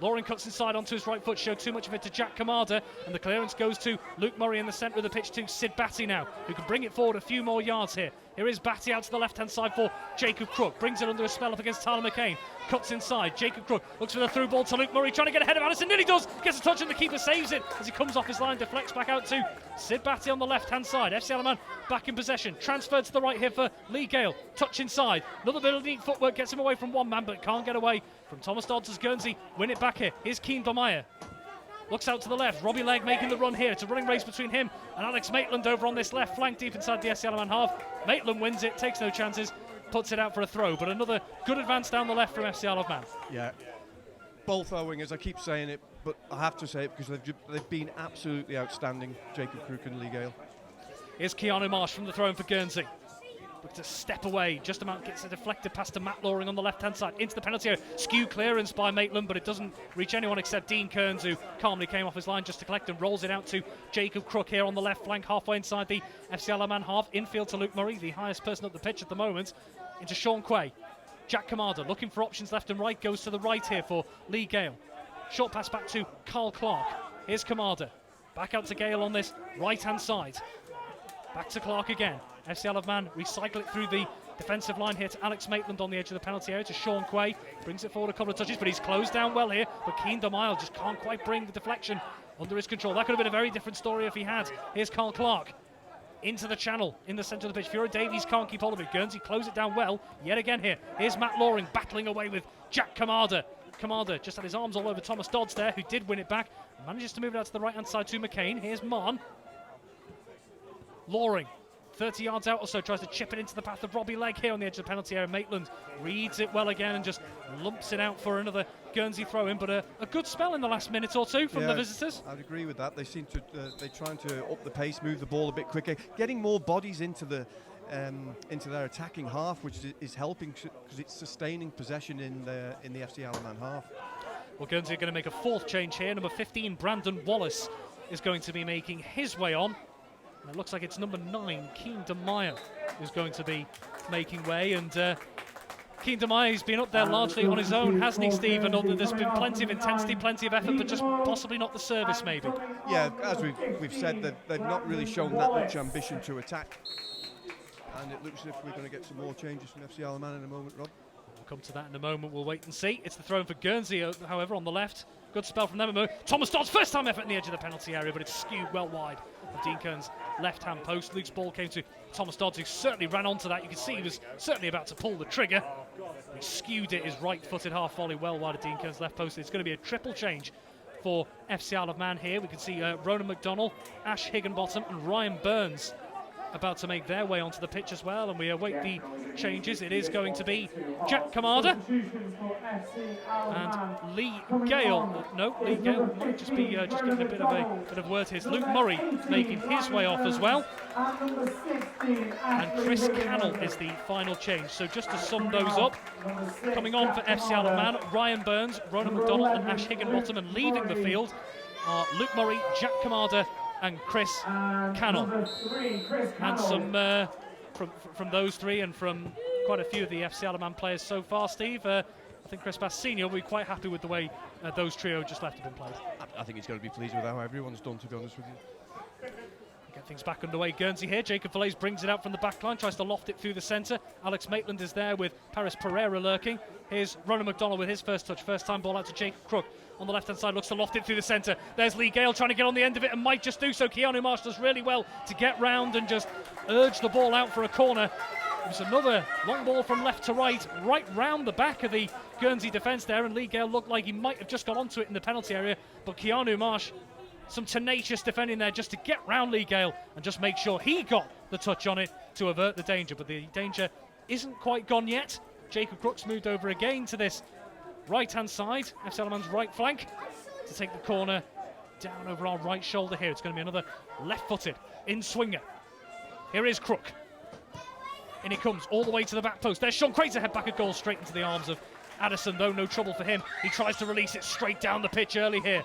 Loring cuts inside onto his right foot, showed too much of it to Jack Kamada, and the clearance goes to Luke Murray in the centre of the pitch to Sid Batty now, who can bring it forward a few more yards here. Here is Batty out to the left-hand side for Jacob Crook, brings it under a spell up against Tyler McCain, cuts inside, Jacob Crook looks for the through ball to Luke Murray, trying to get ahead of Addison, nearly does, gets a touch and the keeper saves it as he comes off his line, deflects back out to Sid Batty on the left-hand side. FC Alaman back in possession, transferred to the right here for Lee Gale, touch inside, another bit of neat footwork, gets him away from one man, but can't get away from Thomas Dodds as Guernsey win it back here. Here's Keane Domeyer. Looks out to the left. Robbie Legg making the run here. It's a running race between him and Alex Maitland over on this left flank deep inside the FC Alaman half. Maitland wins it, takes no chances, puts it out for a throw. But another good advance down the left from FC Alaman. Yeah, both our wingers, I keep saying it, but I have to say it because they've been absolutely outstanding, Jacob Crook and Lee Gale. Here's Keanu Marsh from the throw-in for Guernsey. Looks to step away, just about gets a deflected pass to Matt Loring on the left-hand side, into the penalty area. Skew clearance by Maitland, but it doesn't reach anyone except Dean Kearns, who calmly came off his line just to collect and rolls it out to Jacob Crook here on the left flank, halfway inside the FC Alaman half. Infield to Luke Murray, the highest person up the pitch at the moment, into Sean Quay. Jack Kamada looking for options left and right, goes to the right here for Lee Gale. Short pass back to Carl Clark. Here's Kamada. Back out to Gale on this right-hand side. Back to Clark again. FC Isle of Man recycle it through the defensive line here to Alex Maitland on the edge of the penalty area to Sean Quay. Brings it forward a couple of touches, but he's closed down well here. But Keane Domeyer just can't quite bring the deflection under his control. That could have been a very different story if he had. Here's Carl Clark into the channel in the centre of the pitch. Fura Davies can't keep hold of it. Guernsey close it down well yet again here. Here's Matt Loring battling away with Jack Kamada. Kamada just had his arms all over Thomas Dodds there, who did win it back. Manages to move it out to the right-hand side to McCain. Here's Marn. Loring 30 yards out or so, tries to chip it into the path of Robbie Legg here on the edge of the penalty area. Maitland reads it well again and just lumps it out for another Guernsey throw-in, but a good spell in the last minute or two from the visitors. I'd agree with that. They seem to they're trying to up the pace, move the ball a bit quicker, getting more bodies into their attacking half, which is helping because it's sustaining possession in the FC Alaman half. Well, Guernsey are going to make a fourth change here. Number 15, Brandon Wallace, is going to be making his way on. And it looks like it's number 9, Keen de Meyer, who's going to be making way. And Keen de Meyer, he's been up there largely on his own, hasn't he, Steve? And there's been plenty of intensity, plenty of effort, but just possibly not the service, maybe. Yeah, as we've said, they've not really shown that much ambition to attack. And it looks as if we're going to get some more changes from FC Alaman in a moment, Rob. We'll come to that in a moment. We'll wait and see. It's the throw for Guernsey, however, on the left. Good spell from them. Thomas Dodd's first time effort in the edge of the penalty area, but it's skewed well wide of Dean Kearns' left-hand post. Luke's ball came to Thomas Dodd, who certainly ran onto that. You can see he was certainly about to pull the trigger. He skewed it, his right-footed half volley well wide of Dean Kearns' left post. It's going to be a triple change for FC Isle of Man here. We can see Ronan McDonnell, Ash Higginbottom and Ryan Burns about to make their way onto the pitch as well, and we await the changes. It is going to be Jack Kamada and Lee Gale. No, Lee Gale might just be just getting a bit of word here. It's Luke Murray making his way off as well, and Chris Cannell is the final change. So just to sum those up, coming on for FC Isle of Man, Ryan Burns, Ronan McDonnell and Ash Higginbottom, and leaving the field are Luke Murray, Jack Kamada and Chris Cannell. And some from those three and from quite a few of the FC Isle of Man players so far, Steve. I think Chris Bass Senior will be quite happy with the way those trio just left have been played. I think he's going to be pleased with how everyone's done, to be honest with you. Get things back underway. Guernsey here. Jacob Fillets brings it out from the back line, tries to loft it through the centre. Alex Maitland is there with Paris Pereira lurking. Here's Ronan McDonnell with his first touch. First time ball out to Jacob Crook. On the left-hand side, looks to loft it through the centre. There's Lee Gale trying to get on the end of it and might just do so. Keanu Marsh does really well to get round and just urge the ball out for a corner. There's another long ball from left to right round the back of the Guernsey defence there, and Lee Gale looked like he might have just got onto it in the penalty area, but Keanu Marsh, some tenacious defending there just to get round Lee Gale and just make sure he got the touch on it to avert the danger, but the danger isn't quite gone yet. Jacob Crook's moved over again to this right-hand side, FC Isle of Man's right flank, to take the corner down over our right shoulder here. It's going to be another left-footed in-swinger. Here is Crook. In he comes, all the way to the back post. There's Sean Crater, head back at goal, straight into the arms of Addison, though no trouble for him. He tries to release it straight down the pitch early here.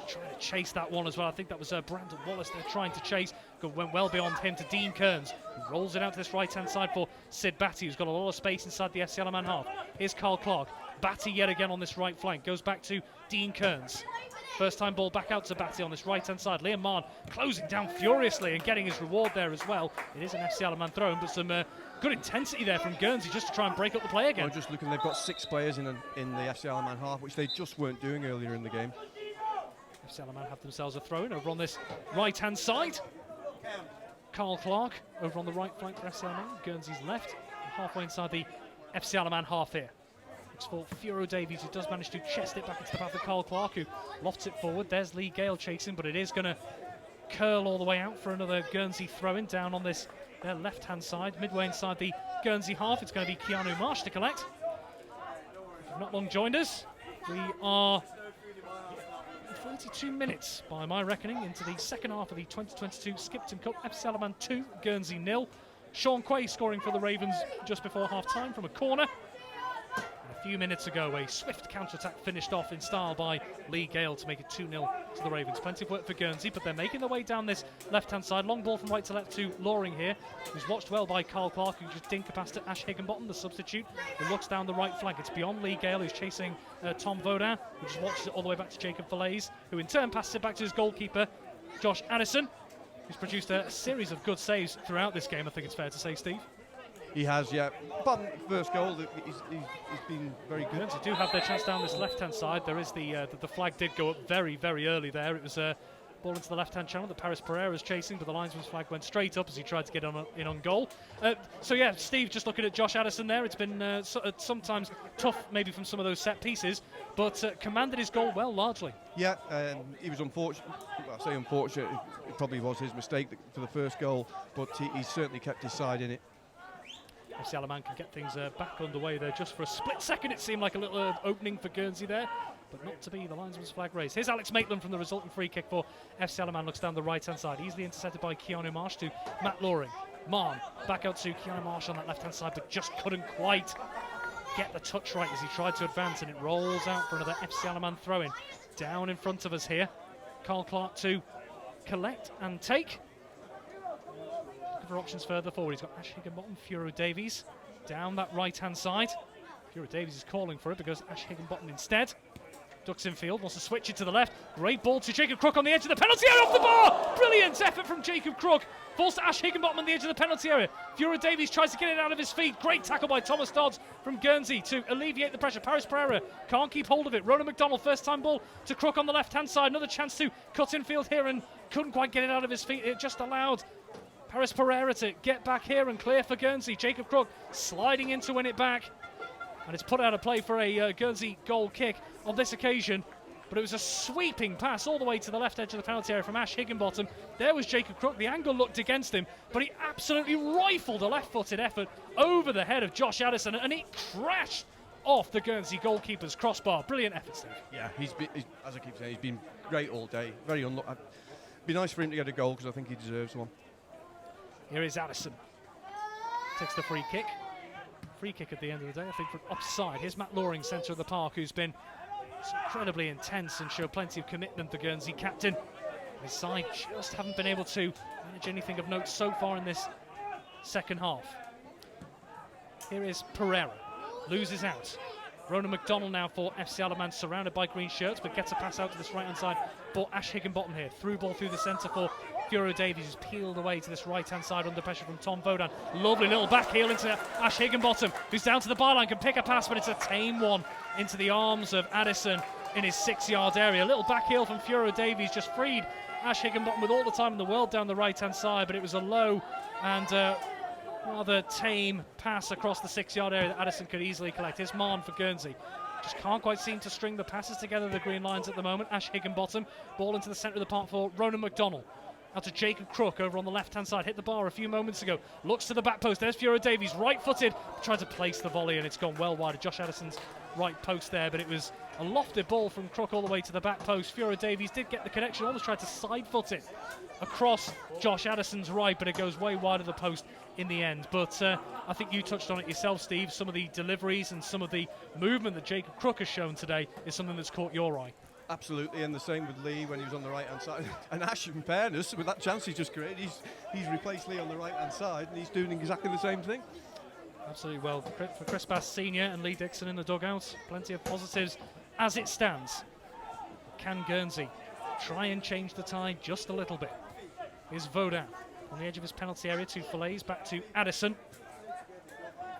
Trying to chase that one as well. I think that was Brandon Wallace they're trying to chase. Went well beyond him to Dean Kearns, who rolls it out to this right-hand side for Sid Batty, who's got a lot of space inside the FC Isle of Man half. Here's Carl Clark. Batty yet again on this right flank. Goes back to Dean Kearns. First time ball back out to Batty on this right-hand side. Liam Marn closing down furiously and getting his reward there as well. It is an FC Isle of Man throw, but some good intensity there from Guernsey just to try and break up the play again. Just looking, they've got 6 players in the FC Isle of Man half, which they just weren't doing earlier in the game. FC Isle of Man have themselves a throw-in over on this right-hand side. Carl Clark over on the right flank for FC Isle of Man. Guernsey's left, halfway inside the FC Isle of Man half here. Looks for Furo Davies, who does manage to chest it back into the path of Carl Clark, who lofts it forward. There's Lee Gale chasing, but it is going to curl all the way out for another Guernsey throw-in down on this their left-hand side, midway inside the Guernsey half. It's going to be Keanu Marsh to collect. Not long joined us. We are 32 minutes, by my reckoning, into the second half of the 2022 Skipton Cup. FC Isle of Man 2, Guernsey 0. Sean Quay scoring for the Ravens just before half-time from a corner. And a few minutes ago, a swift counter-attack finished off in style by Lee Gale to make it 2-0 to the Ravens. Plenty of work for Guernsey, but they're making their way down this left-hand side. Long ball from right to left to Loring here, who's watched well by Carl Clark, who just dinker past it. Ash Higginbottom, the substitute, who looks down the right flank. It's beyond Lee Gale, who's chasing Tom Vaudin, who just watches it all the way back to Jacob Fillets, who in turn passes it back to his goalkeeper, Josh Addison, who's produced a series of good saves throughout this game, I think it's fair to say, Steve. He has, yeah. But first goal, he's been very good. Guernsey do have their chance down this left-hand side. There is the flag did go up very, very early there. It was Ball into the left-hand channel that Paris Pereira is chasing, but the linesman's flag went straight up as he tried to get in on goal. So yeah, Steve, just looking at Josh Addison there, it's been sometimes tough maybe from some of those set pieces, but commanded his goal well, largely. Yeah, he was unfortunate. Well, I say unfortunate, it probably was his mistake for the first goal, but he certainly kept his side in it. FC Alaman can get things back underway there. Just for a split second, it seemed like a little opening for Guernsey there, but not to be. The linesman's flag raised. Here's Alex Maitland from the resultant free kick for FC Alaman. Looks down the right-hand side, easily intercepted by Keanu Marsh to Matt Loring. Marn back out to Keanu Marsh on that left-hand side, but just couldn't quite get the touch right as he tried to advance, and it rolls out for another FC Alaman throw-in. Down in front of us here, Carl Clark to collect and take. For options further forward, he's got Ash Higginbottom, Furo Davies down that right-hand side. Furo Davies is calling for it because Ash Higginbottom instead ducks in field, wants to switch it to the left. Great ball to Jacob Crook on the edge of the penalty area, off the bar! Brilliant effort from Jacob Crook. Forced Ash Higginbottom on the edge of the penalty area. Furo Davies tries to get it out of his feet. Great tackle by Thomas Dodds from Guernsey to alleviate the pressure. Paris Pereira can't keep hold of it. Ronan McDonald, first time ball to Crook on the left-hand side. Another chance to cut in field here and couldn't quite get it out of his feet. It just allowed Paris Pereira to get back here and clear for Guernsey. Jacob Crook sliding in to win it back. And it's put out of play for a Guernsey goal kick on this occasion. But it was a sweeping pass all the way to the left edge of the penalty area from Ash Higginbottom. There was Jacob Crook. The angle looked against him, but he absolutely rifled a left-footed effort over the head of Josh Addison, and it crashed off the Guernsey goalkeeper's crossbar. Brilliant effort, Steve. Yeah, he's as I keep saying, he's been great all day. Very unlucky. It'd be nice for him to get a goal because I think he deserves one. Here is Addison. Takes the free kick. Free kick at the end of the day, I think, from offside. Here's Matt Loring, centre of the park, who's been incredibly intense and showed plenty of commitment, the Guernsey captain. His side just haven't been able to manage anything of note so far in this second half. Here is Pereira. Loses out. Ronan McDonald now for FC Alaman, surrounded by green shirts, but gets a pass out to this right-hand side for Ash Higginbottom here. Through ball through the centre for Furo Davies, who's peeled away to this right-hand side under pressure from Tom Vodan. Lovely little back heel into Ash Higginbottom, who's down to the byline, can pick a pass, but it's a tame one into the arms of Addison in his 6-yard area. A little back heel from Furo Davies just freed Ash Higginbottom with all the time in the world down the right-hand side, but it was a low and rather tame pass across the 6-yard area that Addison could easily collect. Here's Marn for Guernsey. Just can't quite seem to string the passes together, the green lines at the moment. Ash Higginbottom, ball into the centre of the park for Ronan McDonald. Out to Jacob Crook over on the left-hand side. Hit the bar a few moments ago. Looks to the back post. There's Furo Davies, right-footed. Tried to place the volley and it's gone well wide of Josh Addison's right post there, but it was a lofted ball from Crook all the way to the back post. Furo Davies did get the connection, almost tried to side-foot it across Josh Addison's right, but it goes way wide of the post in the end. But I think you touched on it yourself, Steve. Some of the deliveries and some of the movement that Jacob Crook has shown today is something that's caught your eye. Absolutely, and the same with Lee when he was on the right-hand side. And Ash, in fairness, with that chance he just created, he's replaced Lee on the right-hand side, and he's doing exactly the same thing. Absolutely. Well, for Chris Bass Senior and Lee Dixon in the dugout, plenty of positives as it stands. Can Guernsey try and change the tide just a little bit? Here's Vodan on the edge of his penalty area to Fillets, back to Addison,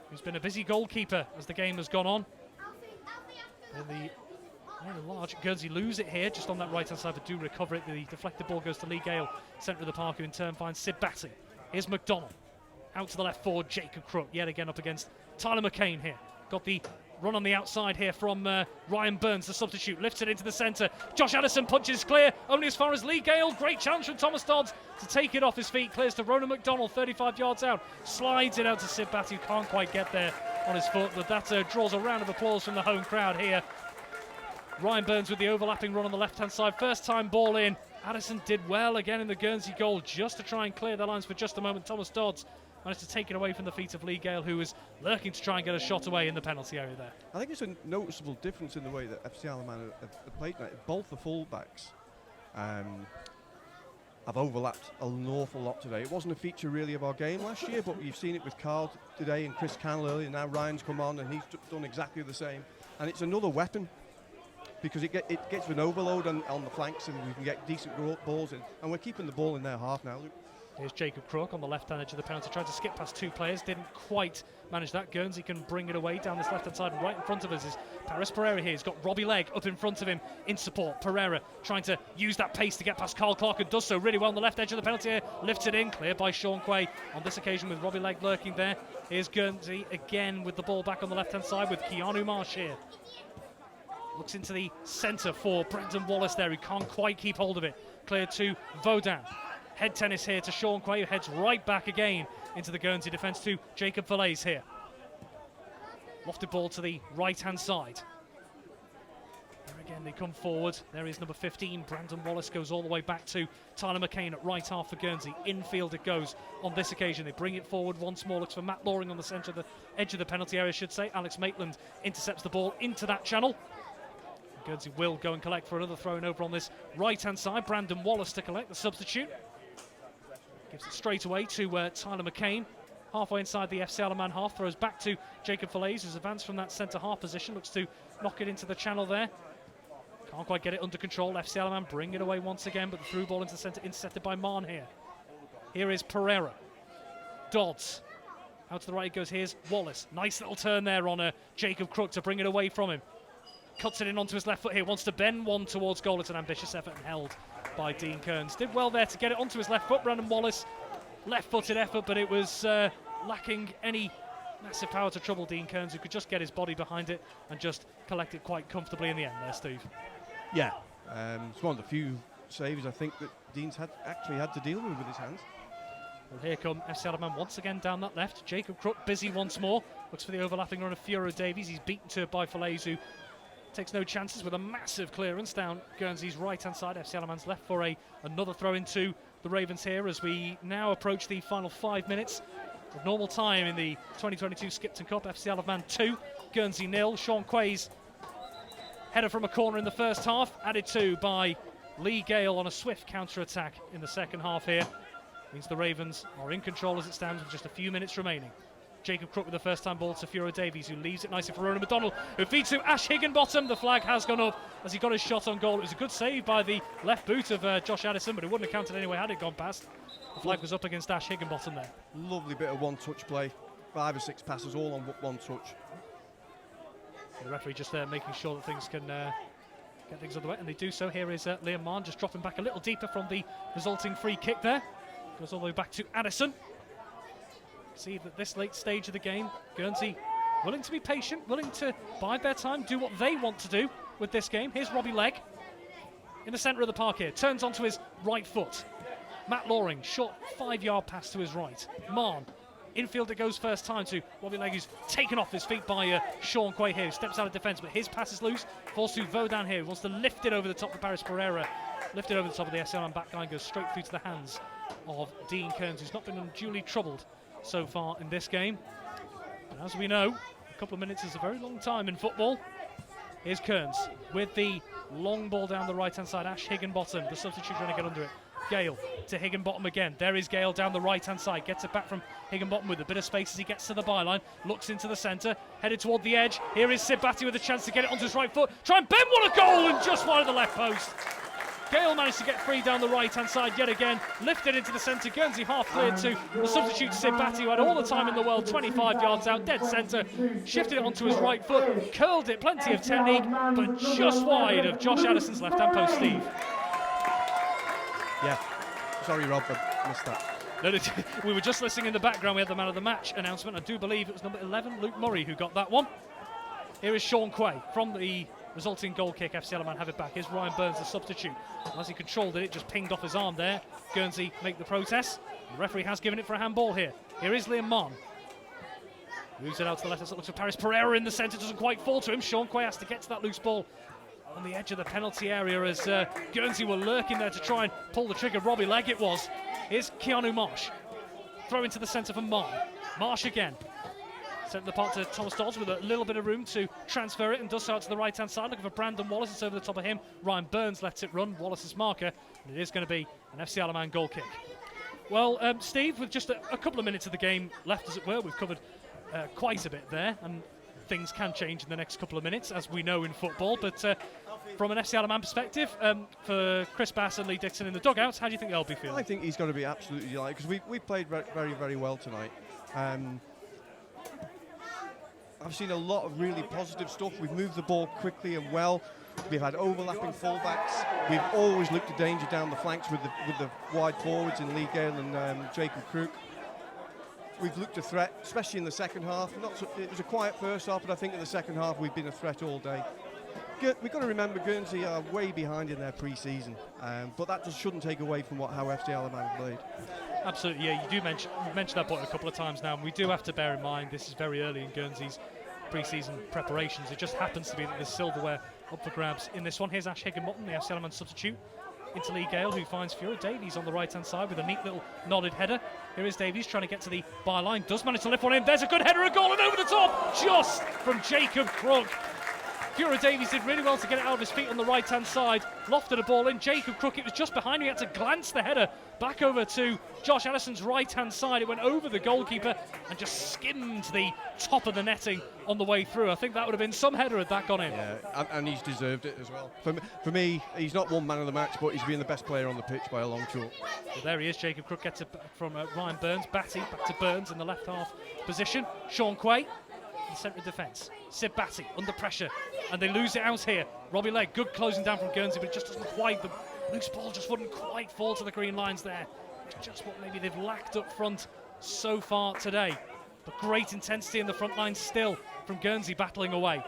who's been a busy goalkeeper as the game has gone on. And the large Guernsey lose it here, just on that right-hand side, but do recover it. The deflected ball goes to Lee Gale, centre of the park, who in turn finds Sid Batty. Here's McDonald. Out to the left forward, Jacob Crook, yet again up against Tyler McCain here. Got the run on the outside here from Ryan Burns, the substitute. Lifts it into the centre. Josh Addison punches clear, only as far as Lee Gale. Great challenge from Thomas Dodds to take it off his feet. Clears to Ronan McDonald, 35 yards out. Slides it out to Sid Batty, who can't quite get there on his foot, but that draws a round of applause from the home crowd here. Ryan Burns with the overlapping run on the left-hand side. First time ball in. Addison did well again in the Guernsey goal, just to try and clear the lines for just a moment. Thomas Dodds managed to take it away from the feet of Lee Gale, who was lurking to try and get a shot away in the penalty area there. I think it's a noticeable difference in the way that FC Alaman have played tonight. Both the full-backs have overlapped an awful lot today. It wasn't a feature really of our game last year, but you've seen it with Carl today and Chris Cannell earlier. Now Ryan's come on and he's done exactly the same. And it's another weapon, because it gets an overload on the flanks and we can get decent balls in. And we're keeping the ball in their half now. Here's Jacob Crook on the left-hand edge of the penalty, tried to skip past two players, didn't quite manage that. Guernsey can bring it away down this left-hand side, and right in front of us is Paris Pereira here. He's got Robbie Legg up in front of him in support. Pereira trying to use that pace to get past Carl Clark, and does so really well on the left edge of the penalty area. Lifts it in, cleared by Sean Quay on this occasion with Robbie Legg lurking there. Here's Guernsey again with the ball back on the left-hand side with Keanu Marsh here. Looks into the centre for Brendan Wallace there. He can't quite keep hold of it. Cleared to Vaudan. Head tennis here to Sean Quay, who heads right back again into the Guernsey defence to Jacob Falaise here. Lofted ball to the right-hand side. There again, they come forward. There is number 15, Brandon Wallace, goes all the way back to Tyler McCain at right half for Guernsey. Infield it goes on this occasion. They bring it forward once more. Looks for Matt Loring on the centre of the edge of the penalty area, I should say. Alex Maitland intercepts the ball into that channel. Guernsey will go and collect for another throw-in over on this right-hand side. Brandon Wallace to collect, the substitute. Gives it straight away to Tyler McCain. Halfway inside the FC Alaman half, throws back to Jacob Falaise, who's advanced from that centre-half position. Looks to knock it into the channel there. Can't quite get it under control. FC Alaman bring it away once again, but the through ball into the centre, intercepted by Marn here. Here is Pereira. Dodds. Out to the right it goes. Here's Wallace. Nice little turn there on Jacob Crook to bring it away from him. Cuts it in onto his left foot here, wants to bend one towards goal. It's an ambitious effort and held by Dean Kearns. Did well there to get it onto his left foot. Brandon Wallace, left-footed effort, but it was lacking any massive power to trouble Dean Kearns, who could just get his body behind it and just collect it quite comfortably in the end there, Steve. Yeah, it's one of the few saves I think that Dean's actually had to deal with his hands. Well, here come FC Alaman once again down that left. Jacob Crook busy once more. Looks for the overlapping run of Furo Davies. He's beaten to it by Falaise, who takes no chances with a massive clearance down Guernsey's right-hand side. FC Alaman's left for another throw into the Ravens here as we now approach the final 5 minutes of normal time in the 2022 Skipton Cup. FC Alaman 2, Guernsey 0. Sean Quay's header from a corner in the first half, added to by Lee Gale on a swift counter-attack in the second half here. Means the Ravens are in control as it stands with just a few minutes remaining. Jacob Crook with the first-time ball to Furo Davies, who leaves it nicely for Ronan McDonald, who feeds to Ash Higginbottom. The flag has gone up as he got his shot on goal. It was a good save by the left boot of Josh Addison, but it wouldn't have counted anyway had it gone past. The flag was up against Ash Higginbottom there. Lovely bit of one-touch play. 5 or 6 passes all on one touch. The referee just there making sure that things can get things underway, and they do so. Here is Liam Mann just dropping back a little deeper from the resulting free kick there. Goes all the way back to Addison. See that this late stage of the game, Guernsey willing to be patient, willing to bide their time, do what they want to do with this game. Here's Robbie Legg in the centre of the park here, turns onto his right foot. Matt Loring, short 5-yard pass to his right. Marn, infield it goes first time to Robbie Legg, who's taken off his feet by Sean Quay here, who steps out of defence, but his pass is loose, falls to Vaudan here, who wants to lift it over the top of Paris Pereira. Lift it over the top of the SLM back line, goes straight through to the hands of Dean Kearns, who's not been unduly troubled so far in this game. And as we know, a couple of minutes is a very long time in football. Here's Kearns with the long ball down the right-hand side. Ash Higginbottom, the substitute, trying to get under it. Gale to Higginbottom again. There is Gale down the right-hand side. Gets it back from Higginbottom with a bit of space as he gets to the byline. Looks into the centre, headed toward the edge. Here is Sid Batty with a chance to get it onto his right foot. Try and bend one a goal and just wide of the left post. Gale managed to get free down the right-hand side yet again. Lifted into the centre. Guernsey half cleared to the substitute Sid Batty, who had all the time in the world, 25 yards out, dead centre. Shifted it onto his right foot. Curled it, plenty of technique, but just wide of Josh Addison's left-hand post, Steve. Yeah. Sorry, Rob, I missed that. We were just listening in the background. We had the man of the match announcement. I do believe it was number 11, Luke Murray, who got that one. Here is Sean Quay from the resulting goal kick. FC Alaman have it back. Here's Ryan Burns, the substitute. As he controlled it, it just pinged off his arm there. Guernsey make the protest. The referee has given it for a handball here. Here is Liam Mann. Moves it out to the left. It looks for Paris Pereira in the centre. Doesn't quite fall to him. Sean Quay has to get to that loose ball on the edge of the penalty area as Guernsey were lurking there to try and pull the trigger. Robbie Legg it was. Here's Keanu Marsh. Throw into the centre for Marsh. Marsh again. Sent the part to Thomas Dodds with a little bit of room to transfer it, and does so out to the right-hand side, looking for Brandon Wallace. It's over the top of him. Ryan Burns lets it run. Wallace's marker, and it is going to be an FC Alaman goal kick. Well, Steve, with just a couple of minutes of the game left, as it were, we've covered quite a bit there, and things can change in the next couple of minutes, as we know in football. But from an FC Alaman perspective, for Chris Bass and Lee Dixon in the dugouts, how do you think they'll be feeling? I think he's going to be absolutely delighted because we played very, very well tonight. I've seen a lot of really positive stuff. We've moved the ball quickly and well. We've had overlapping fullbacks. We've always looked at danger down the flanks with the wide forwards in Lee Gale and Jacob Crook. We've looked a threat, especially in the second half. It was a quiet first half, but I think in the second half we've been a threat all day. We've got to remember Guernsey are way behind in their pre-season, but that just shouldn't take away from how FC Alaman played. Absolutely, yeah. You've mentioned that point a couple of times now, and we do have to bear in mind this is very early in Guernsey's pre-season preparations. It just happens to be that there's silverware up for grabs in this one. Here's Ash Higginbottom, the FC Alaman substitute, into Lee Gale, who finds Fiora Davies on the right-hand side with a neat little nodded header. Here is Davies trying to get to the byline, does manage to lift one in. There's a good header, a goal, and over the top, just from Jacob Crook. Fiora Davies did really well to get it out of his feet on the right-hand side, lofted a ball in. Jacob Crook, it was just behind him, he had to glance the header back over to Josh Addison's right-hand side. It went over the goalkeeper and just skimmed the top of the netting on the way through. I think that would have been some header had that gone in. Yeah, and he's deserved it as well. For me, he's not one man of the match, but he's been the best player on the pitch by a long chalk. Well, there he is. Jacob Crook gets it from Ryan Burns. Batty back to Burns in the left half position. Sean Quay in the centre of defence. Sid Batty under pressure, and they lose it out here. Robbie Legg, good closing down from Guernsey, but it just doesn't quite, the loose ball just wouldn't quite fall to the green lines there. It's just what maybe they've lacked up front so far today. But great intensity in the front line still from Guernsey battling away.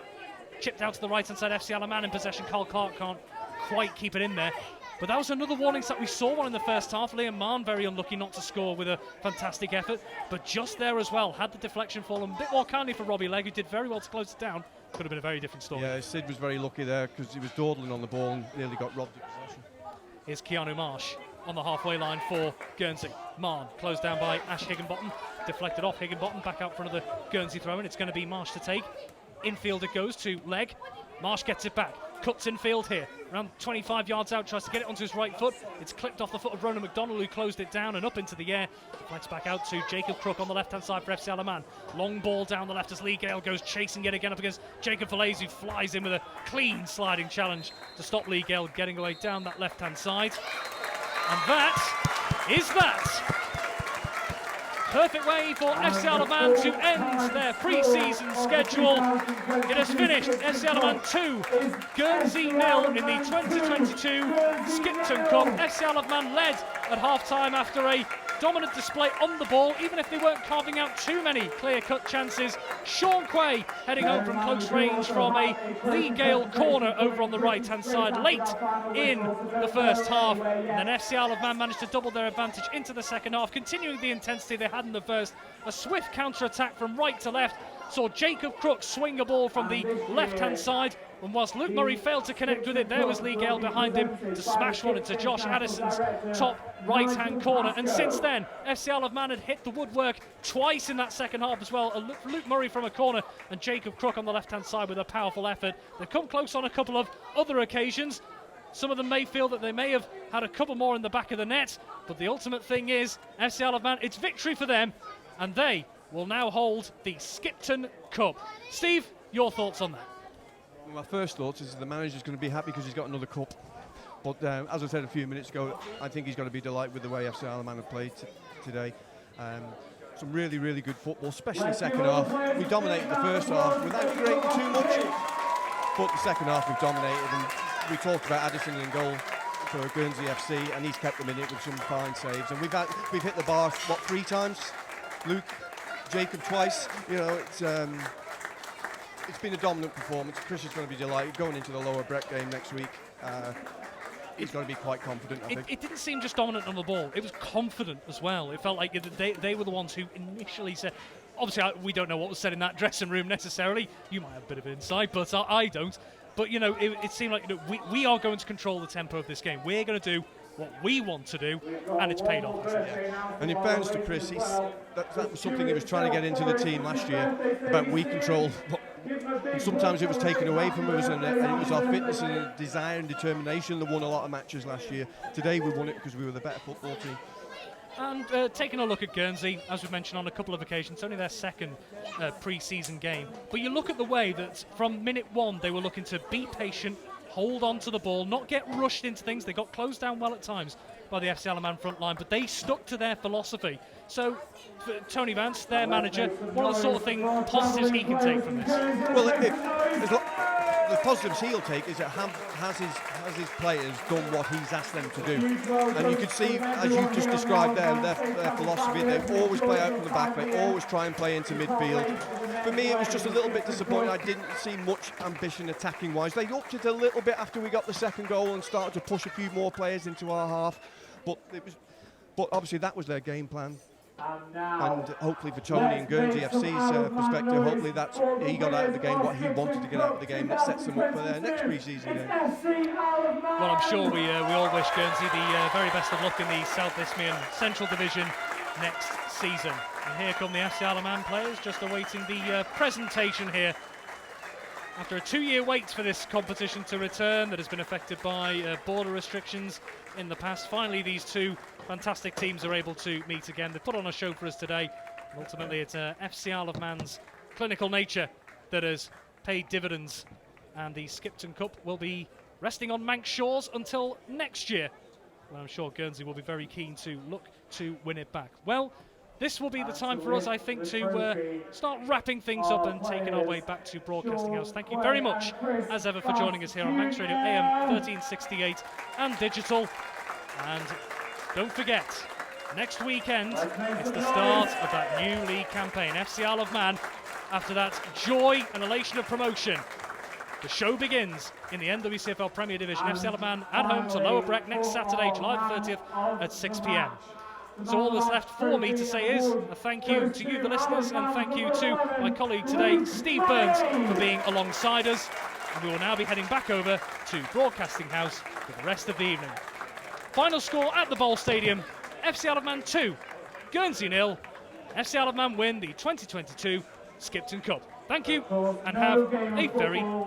Chipped out to the right-hand side, FC Alaman in possession. Carl Clark can't quite keep it in there. But that was another warning that we saw one in the first half. Liam Mann very unlucky not to score with a fantastic effort. But just there as well, had the deflection fallen a bit more kindly for Robbie Legg, who did very well to close it down. Could have been a very different story. Yeah, Sid was very lucky there because he was dawdling on the ball and nearly got robbed of possession. Here's Keanu Marsh on the halfway line for Guernsey. Mann closed down by Ash Higginbottom. Deflected off Higginbottom, back out for another Guernsey throw, and it's going to be Marsh to take. Infield it goes to Legg. Marsh gets it back. Cuts infield here, around 25 yards out, tries to get it onto his right foot. It's clipped off the foot of Ronan McDonald, who closed it down and up into the air. Deflects back out to Jacob Crook on the left-hand side for FC Alaman. Long ball down the left as Lee Gale goes chasing yet again up against Jacob Falaise, who flies in with a clean sliding challenge to stop Lee Gale getting away down that left-hand side. And that is that. Perfect way for FC Alaman to end their pre-season schedule. It has finished FC Alaman 2, Guernsey 0 in the 2022 Skipton Cup. FC Alaman led at half-time after a dominant display on the ball, even if they weren't carving out too many clear-cut chances. Sean Quay heading home from close range from a Lee Gale corner over on the right-hand side late in the first half. And then FC Alaman managed to double their advantage into the second half, continuing the intensity they had in the first. A swift counter-attack from right to left saw Jacob Crook swing a ball from the left-hand side, and whilst Luke Murray failed to connect with it, there was Lee Gale behind him to smash one into Josh Addison's top right-hand corner. And since then, FC Alaman had hit the woodwork twice in that second half as well. Luke Murray from a corner and Jacob Crook on the left-hand side with a powerful effort. They've come close on a couple of other occasions. Some of them may feel that they may have had a couple more in the back of the net, but the ultimate thing is FC Alaman, it's victory for them, and they will now hold the Skipton Cup. Steve, your thoughts on that? My first thoughts is the manager's going to be happy because he's got another cup. But as I said a few minutes ago, I think he's going to be delighted with the way FC Alaman have played today. Some really, really good football, especially second half. We dominated the first half without creating too much, but the second half we've dominated. And we talked about Addison in goal for Guernsey FC, and he's kept them in it with some fine saves. And we've hit the bar, what, 3 times? Luke, Jacob twice. You know, it's been a dominant performance. Chris is going to be delighted going into the lower Brett game next week. He's going to be quite confident, I think. It didn't seem just dominant on the ball. It was confident as well. It felt like they were the ones who initially said... Obviously, we don't know what was said in that dressing room necessarily. You might have a bit of insight, but I don't. But, you know, it seemed like, you know, we are going to control the tempo of this game. We're going to do what we want to do, and it's paid off. Yeah. And in fairness to Chris, that was something he was trying to get into the team last year, about we control. And sometimes it was taken away from us, and it was our fitness and desire and determination that won a lot of matches last year. Today we won it because we were the better football team. And taking a look at Guernsey, as we've mentioned on a couple of occasions, only their second pre-season game. But you look at the way that from minute 1 they were looking to be patient, hold on to the ball, not get rushed into things. They got closed down well at times by the FC Alaman front line, but they stuck to their philosophy. So, for Tony Vance, their manager, what are the sort of positives he can take from this? Well, the positives he'll take is that has his players done what he's asked them to do, and you can see, as you just described there, their philosophy. They always play out from the back. They always try and play into midfield. For me, it was just a little bit disappointing. I didn't see much ambition attacking wise. They upped it a little bit after we got the second goal and started to push a few more players into our half, but obviously that was their game plan. And hopefully for Tony and Guernsey FC's perspective, hopefully that's he got out of the game what he wanted to get out of the game. That sets them up for their next pre-season game. Well, I'm sure we all wish Guernsey the very best of luck in the South Isthmian Central Division next season. And here come the FC Alaman players, just awaiting the presentation here. After a 2-year wait for this competition to return that has been affected by border restrictions in the past, finally these two fantastic teams are able to meet again. They put on a show for us today. Ultimately, it's FC Alaman's clinical nature that has paid dividends, and the Skipton Cup will be resting on Manx shores until next year, when I'm sure Guernsey will be very keen to look to win it back. Well, this will be the time for us, I think, to start wrapping things up and taking our way back to Broadcasting House. Thank you very much, as ever, for joining us here on Manx Radio AM 1368 and digital. And don't forget, next weekend, it's the start of that new league campaign. FC Isle of Man, after that joy and elation of promotion, the show begins in the NWCFL Premier Division. FC Isle of Man at home to Lower Breck next Saturday, July the 30th at 6 p.m. So all that's left for me to say is a thank you to you, the listeners, and thank you to my colleague today, Steve Burns, for being alongside us. And we will now be heading back over to Broadcasting House for the rest of the evening. Final score at the Bowl Stadium, FC Isle of Man 2, Guernsey 0. FC Isle of Man win the 2022 Skipton Cup. Thank you, and have a very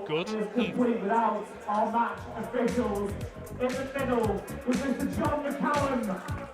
good evening. Without our match officials in the middle with Mr. John McCallum.